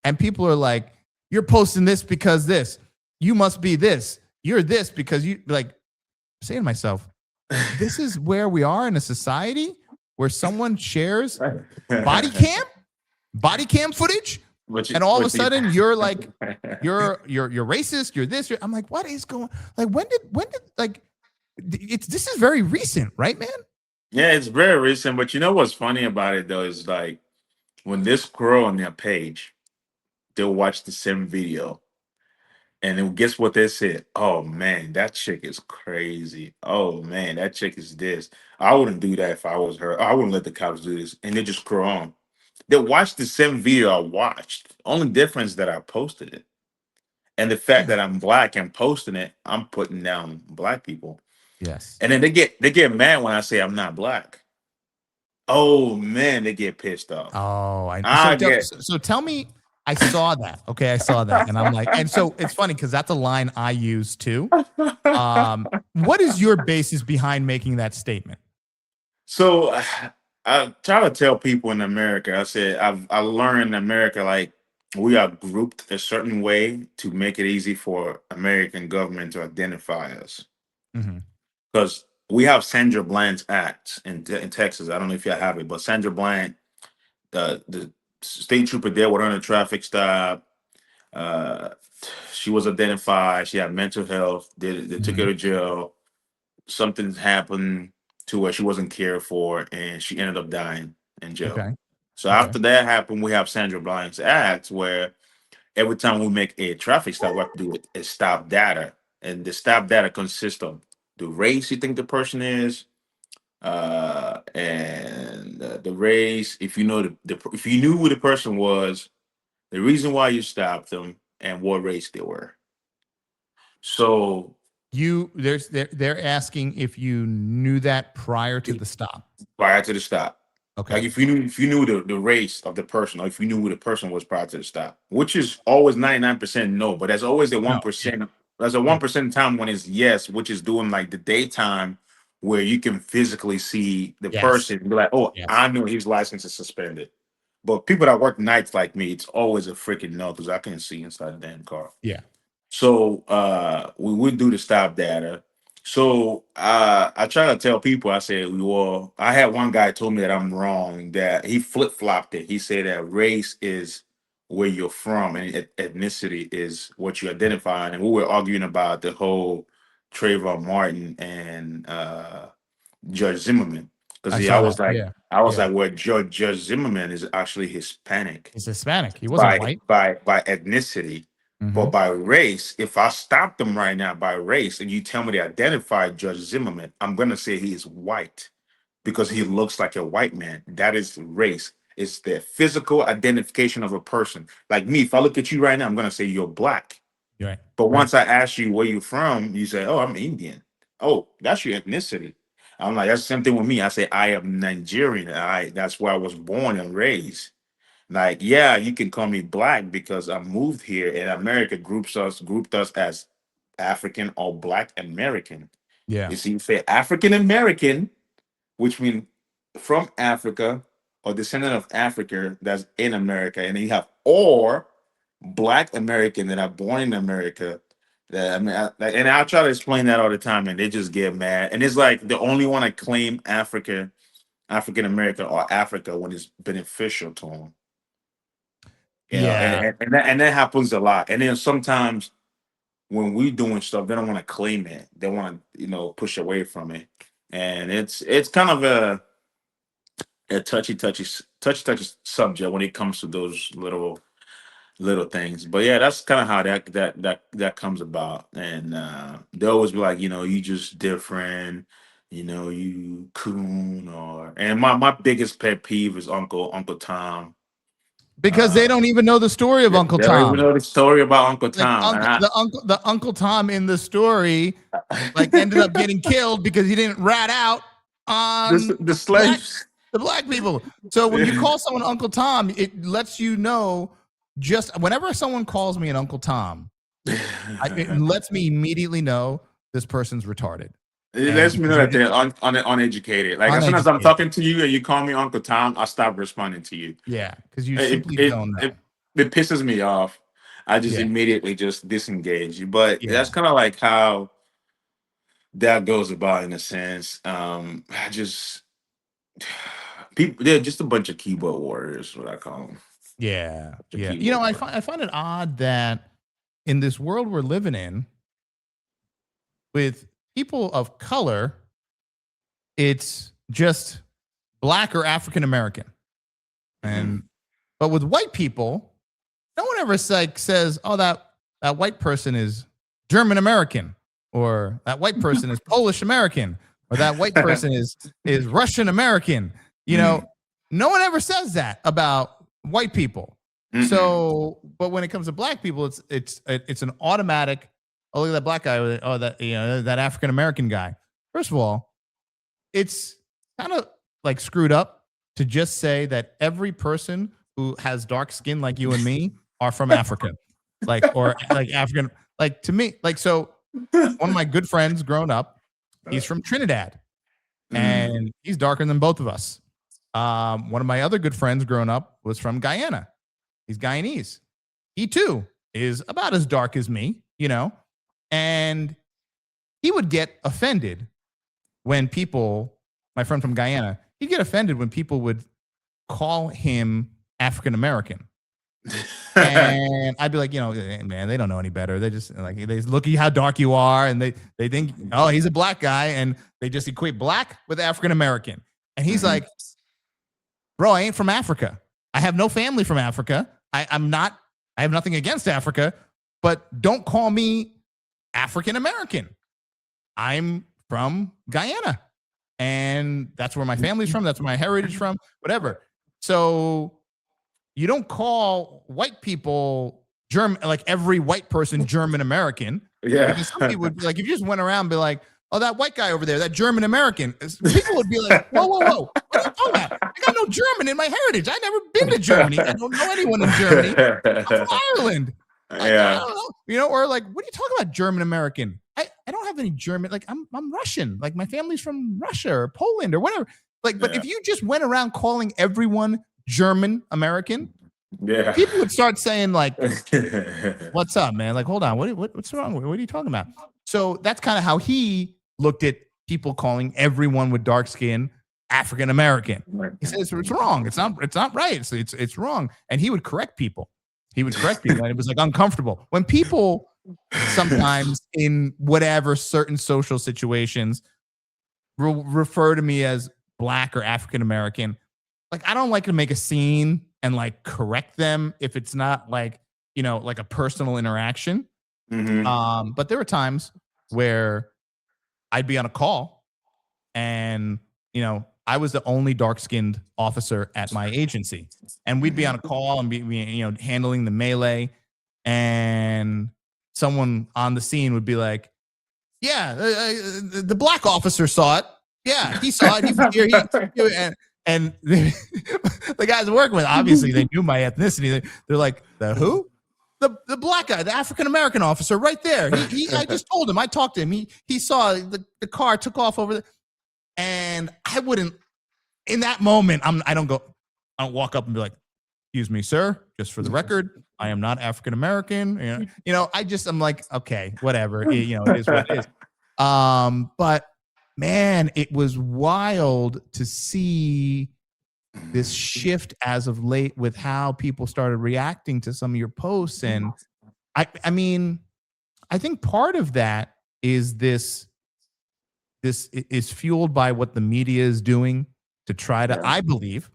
Speaker 1: And people are like, you're posting this because this. You must be this. You're this because you like saying to myself, this is where we are in a society where someone shares body cam footage,
Speaker 2: What you,
Speaker 1: and all of a
Speaker 2: what you,
Speaker 1: sudden you're like, you're racist, you're this. I'm like, what is going? Like, when did like this is very recent, right, man?
Speaker 2: yeah, it's very recent. But you know what's funny about it though is like when they scroll on their page, they'll watch the same video. And then guess what they said? Oh man, that chick is crazy. Oh man, that chick is this. I wouldn't do that if I was her. I wouldn't let the cops do this. And they just scroll on. They watched the same video I watched. Only difference that I posted it. And the fact
Speaker 1: Yeah.
Speaker 2: that I'm black and posting it, I'm putting down black people.
Speaker 1: Yes.
Speaker 2: And then they get mad when I say I'm not black. Oh man, they get pissed off.
Speaker 1: Oh, I so
Speaker 2: I get
Speaker 1: so tell me. I saw that. Okay, I saw that, and I'm like, and so it's funny because that's a line I use too. What is your basis behind making that statement?
Speaker 2: so I try to tell people in America, I said I learned in America like we are grouped a certain way to make it easy for American government to identify us.
Speaker 1: Mm-hmm.
Speaker 2: Because we have Sandra Bland's Act in Texas. I don't know if y'all have it, but Sandra Bland, the state trooper there with her on a traffic stop. Uh, she was identified. She had mental health. They took her
Speaker 1: Mm-hmm.
Speaker 2: to jail. Something happened to her. She wasn't cared for, and she ended up dying in jail.
Speaker 1: Okay.
Speaker 2: So
Speaker 1: Okay.
Speaker 2: after that happened, we have Sandra Bland's Act, where every time we make a traffic stop, we have to do a stop data, and the stop data consists of the race you think the person is, and the race. If you know if you knew who the person was, the reason why you stopped them, and what race they were. So
Speaker 1: They're asking if you knew that prior to the stop.
Speaker 2: prior to the stop, like
Speaker 1: Okay.
Speaker 2: if you knew the race of the person, or if you knew who the person was prior to the stop, which is always 99% no, but there's always the one
Speaker 1: No. Yeah.
Speaker 2: percent. There's a
Speaker 1: Yeah.
Speaker 2: 1% time when it's yes, which is doing like the daytime where you can physically see the
Speaker 1: Yes.
Speaker 2: person and be like, oh,
Speaker 1: Yes.
Speaker 2: I know his license is suspended. But people that work nights like me, it's always a freaking no because I can't see inside the damn car.
Speaker 1: Yeah.
Speaker 2: So we would do the stop data. So I try to tell people, I said, well, I had one guy told me that I'm wrong, that he flip-flopped it. He said that race is where you're from and ethnicity is what you identify. And we were arguing about the whole Trayvon Martin and Judge Zimmerman. Because
Speaker 1: I
Speaker 2: I
Speaker 1: saw that.
Speaker 2: was like,
Speaker 1: Yeah.
Speaker 2: I was
Speaker 1: Yeah.
Speaker 2: like, well, Judge Zimmerman is actually Hispanic
Speaker 1: He's Hispanic. He wasn't
Speaker 2: by
Speaker 1: white.
Speaker 2: by ethnicity, But
Speaker 1: Mhm.
Speaker 2: by race, if I stop them right now by race and you tell me to identify Judge Zimmerman, I'm going to say he is white because he looks like a white man. That is race. It's the physical identification of a person. Like me, if I look at you right now, I'm going to say you're black.
Speaker 1: You're right.
Speaker 2: But
Speaker 1: Right.
Speaker 2: once I ask you where you're from, you say, "Oh, I'm Indian." Oh, that's your ethnicity. I'm like, that's the same thing with me. I say, I am Nigerian. That's where I was born and raised. Like, yeah, you can call me black because I moved here and America grouped us as African or black American.
Speaker 1: Yeah.
Speaker 2: You see, you say African American, which means from Africa or descendant of Africa that's in America, and then you have or Black American that are born in America. That I mean, and I try to explain that all the time, and they just get mad. And it's like the only one that claim Africa, African American, or Africa when it's beneficial to them. You know,
Speaker 1: Yeah.
Speaker 2: and that happens a lot. And then sometimes when we doing stuff, they don't want to claim it. They want to, push away from it. And it's kind of a touchy subject when it comes to those little things. But yeah, that's kind of how that comes about. And they always be like, you just different, you coon or and my biggest pet peeve is Uncle Tom.
Speaker 1: Because they
Speaker 2: Uh
Speaker 1: don't even know the story of
Speaker 2: they
Speaker 1: Uncle
Speaker 2: don't even
Speaker 1: Tom.
Speaker 2: know the story about Uncle
Speaker 1: Like
Speaker 2: Tom. And
Speaker 1: the Uncle Tom in the story like
Speaker 2: I
Speaker 1: ended up getting killed because he didn't rat out on
Speaker 2: the
Speaker 1: black
Speaker 2: slaves.
Speaker 1: the black people. So when you call someone Uncle Tom, it lets you know just whenever someone calls me an Uncle Tom, it lets me immediately know this person's retarded.
Speaker 2: It
Speaker 1: And
Speaker 2: lets me know
Speaker 1: because you're
Speaker 2: that
Speaker 1: just
Speaker 2: they're uneducated. Like as soon as I'm
Speaker 1: uneducated.
Speaker 2: talking to you and you call me Uncle Tom, I stop responding to you.
Speaker 1: Yeah, because you
Speaker 2: It
Speaker 1: simply
Speaker 2: it
Speaker 1: don't know.
Speaker 2: it, it pisses me off. I just
Speaker 1: Yeah,
Speaker 2: immediately just disengage. But
Speaker 1: yeah,
Speaker 2: that's kind of like how that goes about in a sense. I just people they're just a bunch of keyboard warriors, what I call them.
Speaker 1: yeah,
Speaker 2: The
Speaker 1: yeah. You know,
Speaker 2: keyboard warriors.
Speaker 1: I find it odd that in this world we're living in, with people of color, it's just black or African American.
Speaker 2: Mhm.
Speaker 1: And but with white people, no one ever says, "Oh, that white person is German American," or "That white person is Polish American," or "That white person is Russian American." You know,
Speaker 2: Mm.
Speaker 1: no one ever says that about white people.
Speaker 2: Mm-mm.
Speaker 1: So, but when it comes to black people, it's an automatic. Oh, look at that black guy. Oh, that African American guy. First of all, it's kind of like screwed up to just say that every person who has dark skin like you and me are from Africa, like or like African. Like to me, like so. One of my good friends growing up, he's from Trinidad,
Speaker 2: Mm.
Speaker 1: and he's darker than both of us. One of my other good friends growing up was from Guyana. He's Guyanese. He too is about as dark as me, and he would get offended when people, my friend from Guyana, he'd get offended when people would call him African American. And I'd be like, man, they don't know any better. They just like they look at how dark you are, and they think, oh, he's a black guy, and they just equate black with African American. And he's
Speaker 2: Mhm.
Speaker 1: like, bro, I ain't from Africa. I have no family from Africa. I'm not. I have nothing against Africa, but don't call me African American. I'm from Guyana, and that's where my family's from. That's where my heritage from. Whatever. So you don't call white people German, like every white person German American,
Speaker 2: Yeah.
Speaker 1: because some people would be like, if you just went around and be like, oh, that white guy over there, that German American, people would be like, whoa, whoa, whoa, what are you talking about? I got no German in my heritage. I never been to Germany. I don't know anyone in Germany. I'm from Ireland. Like, I
Speaker 2: Yeah.
Speaker 1: don't know, or like, what are you talking about, German American? I don't have any German. Like, I'm Russian. Like, my family's from Russia or Poland or whatever. Like, but
Speaker 2: Yeah.
Speaker 1: if you just went around calling everyone German American,
Speaker 2: Yeah.
Speaker 1: people would start saying like, "What's up, man? Like, hold on, what's wrong? What are you talking about?" So that's kind of how he looked at people calling everyone with dark skin African American. He says it's wrong. It's not right. It's wrong. And he would correct people. He would correct people, and it was like uncomfortable when people sometimes in whatever certain social situations refer to me as black or African American. Like, I don't like to make a scene and like correct them if it's not like like a personal interaction.
Speaker 2: Hmm.
Speaker 1: But there were times where I'd be on a call and, I was the only dark skinned officer at my agency. And we'd be on a call and handling the melee. And someone on the scene would be like, yeah, the black officer saw it. Yeah, he saw it. He was here. And the guys I'm working with, obviously, they knew my ethnicity. They're like, the who? The black guy, the African American officer, right there. I just told him. I talked to him. He saw the car took off over the, and I wouldn't. In that moment, I don't walk up and be like, excuse me, sir, just for the record, I am not African American. I'm like, okay, whatever. It is what it is. But man, it was wild to see this shift as of late with how people started reacting to some of your posts. And I mean, I think part of that is this is fueled by what the media is doing to try to,
Speaker 2: Yeah.
Speaker 1: I believe,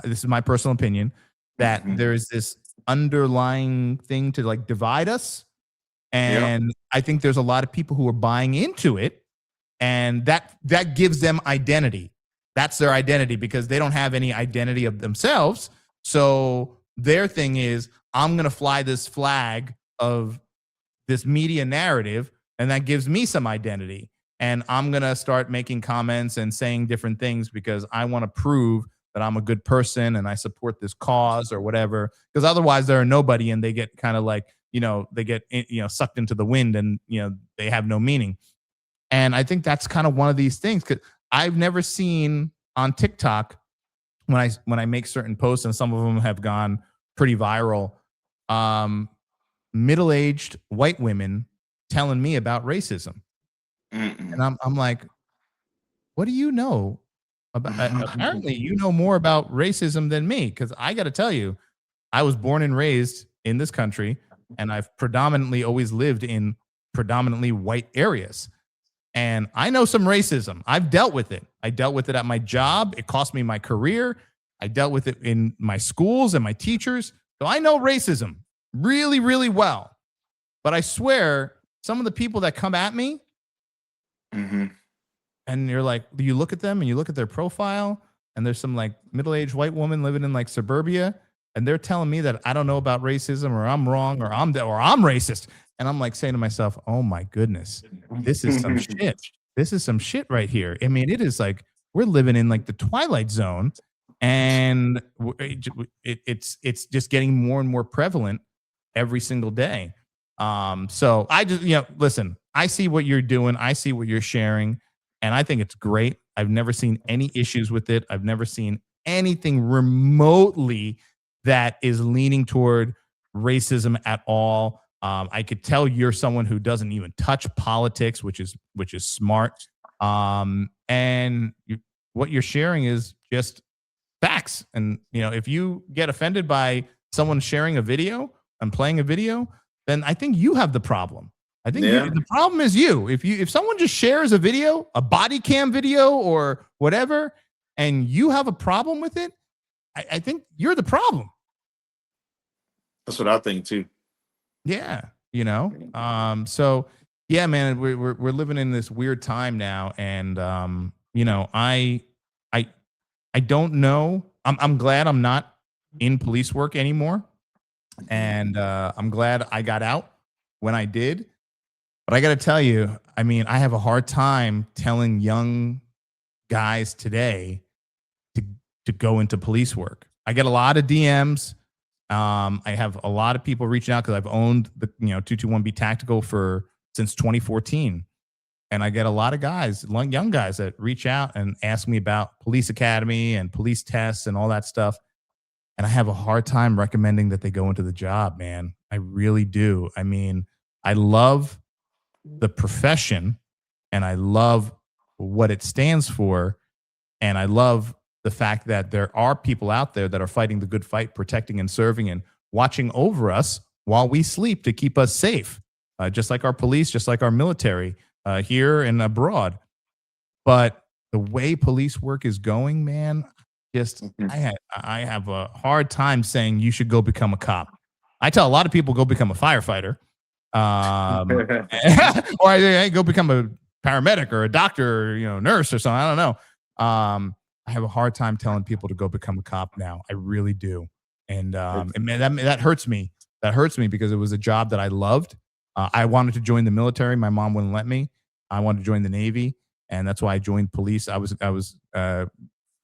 Speaker 1: this is my personal opinion, that there's this underlying thing to like divide us. And I think there's a lot of people who are buying into it, and that gives them identity. That's their identity because they don't have any identity of themselves. So their thing is, I'm going to fly this flag of this media narrative, and that gives me some identity. And I'm going to start making comments and saying different things because I want to prove that I'm a good person and I support this cause or whatever. Because otherwise they're a nobody and they get kind of like, they get, sucked into the wind and, they have no meaning. And I think that's kind of one of these things, because I've never seen on TikTok when I make certain posts, and some of them have gone pretty viral, middle-aged white women telling me about racism. And I'm like, what do you know about? Apparently, you know more about racism than me, because I got to tell you, I was born and raised in this country, and I've predominantly always lived in predominantly white areas. And I know some racism. I've dealt with it. I dealt with it at my job. It cost me my career. I dealt with it in my schools and my teachers. So I know racism really, really well. But I swear, some of the people that come at me, and you're like, you look at them and you look at their profile, and there's some like middle-aged white woman living in like suburbia, and they're telling me that I don't know about racism, or I'm wrong, or I'm racist. And I'm like saying to myself, oh my goodness, this is some shit. This is some shit right here. I mean, it is like we're living in like the Twilight Zone, and it's just getting more and more prevalent every single day. So I just, listen, I see what you're doing. I see what you're sharing, and I think it's great. I've never seen any issues with it. I've never seen anything remotely that is leaning toward racism at all. I could tell you're someone who doesn't even touch politics, which is smart. And what you're sharing is just facts. And if you get offended by someone sharing a video and playing a video, then I think you have the problem. I think the problem is you. If someone just shares a video, a body cam video or whatever, and you have a problem with it, I think you're the problem.
Speaker 2: That's what I think too.
Speaker 1: Yeah, so yeah, man, we're living in this weird time now, and I don't know. I'm glad I'm not in police work anymore, and I'm glad I got out when I did. But I got to tell you, I mean, I have a hard time telling young guys today to go into police work. I get a lot of DMs. I have a lot of people reaching out because I've owned the 221B Tactical since 2014, and I get a lot of guys, young guys, that reach out and ask me about police academy and police tests and all that stuff. And I have a hard time recommending that they go into the job, man. I really do. I mean, I love the profession, and I love what it stands for, and I love the fact that there are people out there that are fighting the good fight, protecting and serving and watching over us while we sleep to keep us safe, just like our police, just like our military here and abroad. But the way police work is going, man, I have a hard time saying you should go become a cop. I tell a lot of people go become a firefighter, or hey, go become a paramedic or a doctor or nurse or something. I don't know. I have a hard time telling people to go become a cop now. I really do, and man, that hurts me. That hurts me because it was a job that I loved. I wanted to join the military. My mom wouldn't let me. I wanted to join the Navy, and that's why I joined police. I was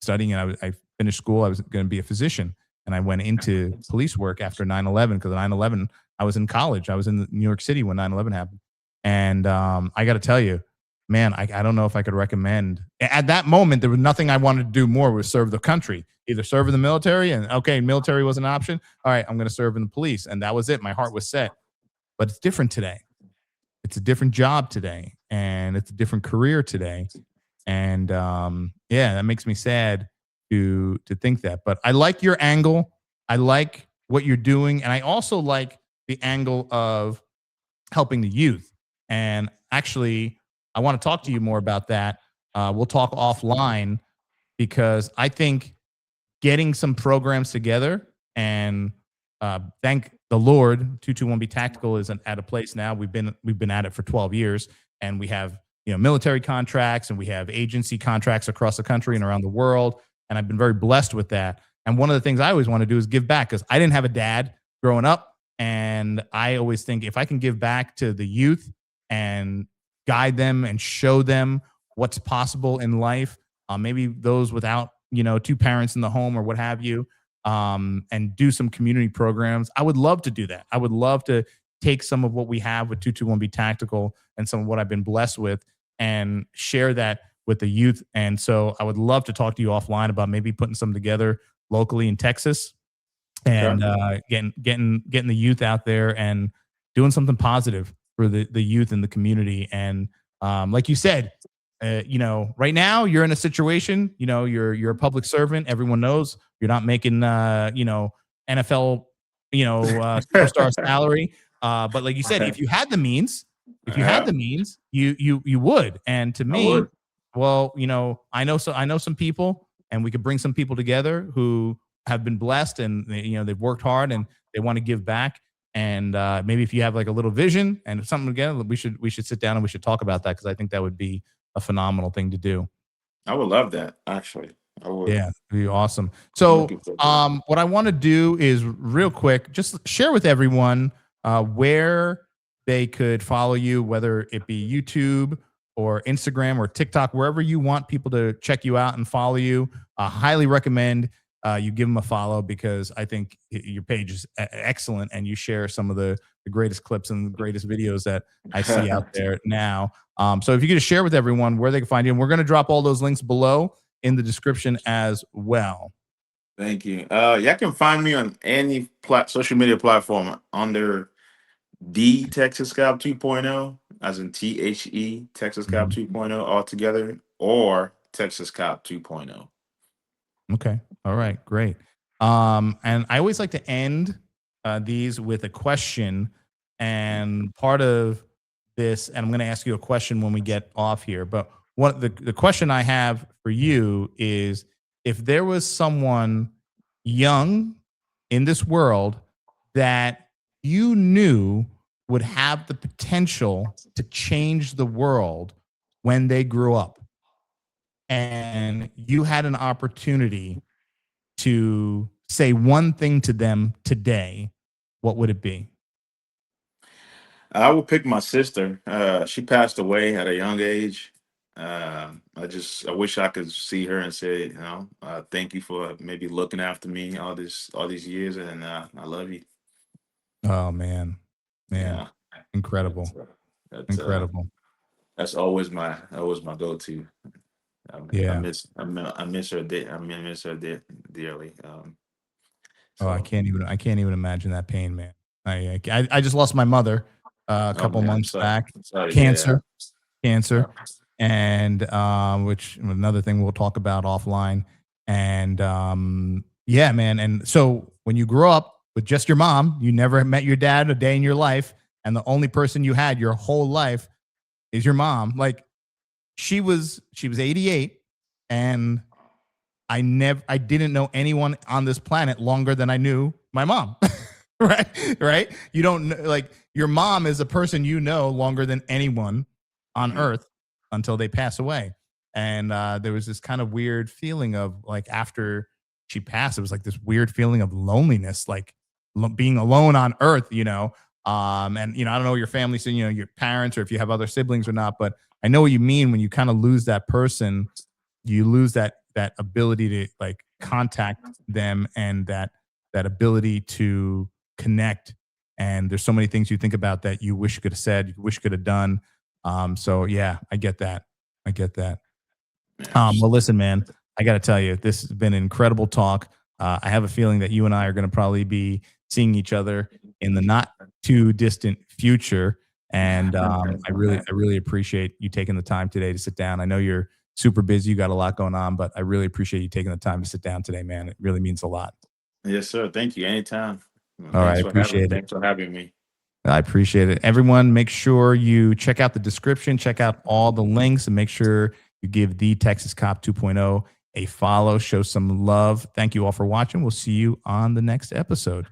Speaker 1: studying, and I finished school. I was going to be a physician, and I went into police work after 9/11 because 9/11. I was in college. I was in New York City when 9/11 happened, and I got to tell you, man, I don't know if I could recommend. At that moment, there was nothing I wanted to do more was serve the country. Either serve in the military, and okay, military was an option. All right, I'm going to serve in the police, and that was it. My heart was set. But it's different today. It's a different job today, and it's a different career today. And yeah, that makes me sad to think that. But I like your angle. I like what you're doing, and I also like the angle of helping the youth. And actually, I want to talk to you more about that. We'll talk offline because I think getting some programs together and thank the Lord, 221B Tactical is at a place now. We've been at it for 12 years, and we have military contracts and we have agency contracts across the country and around the world. And I've been very blessed with that. And one of the things I always want to do is give back because I didn't have a dad growing up, and I always think if I can give back to the youth and guide them and show them what's possible in life, maybe those without two parents in the home or what have you, and do some community programs. I would love to do that. I would love to take some of what we have with 221B Tactical and some of what I've been blessed with and share that with the youth. And so I would love to talk to you offline about maybe putting some together locally in Texas
Speaker 2: Okay.
Speaker 1: and getting the youth out there and doing something positive for the youth in the community. And like you said, right now you're in a situation, you're a public servant. Everyone knows you're not making, NFL, superstar salary. But like you said, if you had the means,
Speaker 2: Yeah,
Speaker 1: you would. And to
Speaker 2: I
Speaker 1: me,
Speaker 2: would.
Speaker 1: well, I know some people, and we could bring some people together who have been blessed, and they've worked hard and they want to give back. And maybe if you have like a little vision and something together, we should sit down and we should talk about that because I think that would be a phenomenal thing to do.
Speaker 2: I would love that. Actually, I would.
Speaker 1: Yeah, it'd be awesome.
Speaker 2: I'm
Speaker 1: So,
Speaker 2: looking forward to that.
Speaker 1: what I want to do is real quick, just share with everyone where they could follow you, whether it be YouTube or Instagram or TikTok, wherever you want people to check you out and follow you. I highly recommend you give them a follow because I think your page is excellent and you share some of the greatest clips and the greatest videos that I see out there now. So if you could just share with everyone where they can find you, and we're going to drop all those links below in the description as well.
Speaker 2: Thank you. Y'all can find me on any social media platform under the Texas Cop 2.0, as in Texas Cop
Speaker 1: Mhm.
Speaker 2: 2.0 altogether, or Texas Cop 2.0.
Speaker 1: Okay. All right. Great. And I always like to end these with a question. And part of this, and I'm going to ask you a question when we get off here, but what the question I have for you is if there was someone young in this world that you knew would have the potential to change the world when they grew up, and you had an opportunity to say one thing to them today, what would it be?
Speaker 2: I would pick my sister. She passed away at a young age. I wish I could see her and say, thank you for maybe looking after me all these years, and I love you.
Speaker 1: Oh man, man,
Speaker 2: Yeah,
Speaker 1: incredible,
Speaker 2: that's that's
Speaker 1: incredible.
Speaker 2: always my go to.
Speaker 1: Yeah.
Speaker 2: I miss her. I miss her dearly.
Speaker 1: Oh,
Speaker 2: So
Speaker 1: I can't even imagine that pain, man. I just lost my mother a
Speaker 2: oh
Speaker 1: couple
Speaker 2: man,
Speaker 1: months back,
Speaker 2: I'm sorry to hear
Speaker 1: cancer,
Speaker 2: that.
Speaker 1: cancer,
Speaker 2: Uh,
Speaker 1: and which another thing we'll talk about offline. And yeah, man. And so when you grew up with just your mom, you never met your dad a day in your life, and the only person you had your whole life is your mom. Like she was 88, and I didn't know anyone on this planet longer than I knew my mom. right, right. You don't like your mom is a person you know longer than anyone on
Speaker 2: Mhm.
Speaker 1: earth until they pass away. And there was this kind of weird feeling of like after she passed, it was like this weird feeling of loneliness, like being alone on earth, and I don't know your family, so your parents or if you have other siblings or not, but I know what you mean when you kind of lose that person, you lose that ability to like contact them and that ability to connect. And there's so many things you think about that you wish you could have said, you wish you could have done. So yeah, I get that. I get that.
Speaker 2: Yeah.
Speaker 1: Well, listen, man, I got to tell you, this has been an incredible talk. I have a feeling that you and I are going to probably be seeing each other in the not too distant future. And I really appreciate you taking the time today to sit down. I know you're super busy, you got a lot going on, but I really appreciate you taking the time to sit down today, man. It really means a lot.
Speaker 2: Yes, sir. Thank you. Anytime.
Speaker 1: All right, I appreciate it.
Speaker 2: Thanks for having me.
Speaker 1: I appreciate it. Everyone, make sure you check out the description, check out all the links, and make sure you give the Texas Cop 2.0 a follow, show some love. Thank you all for watching. We'll see you on the next episode.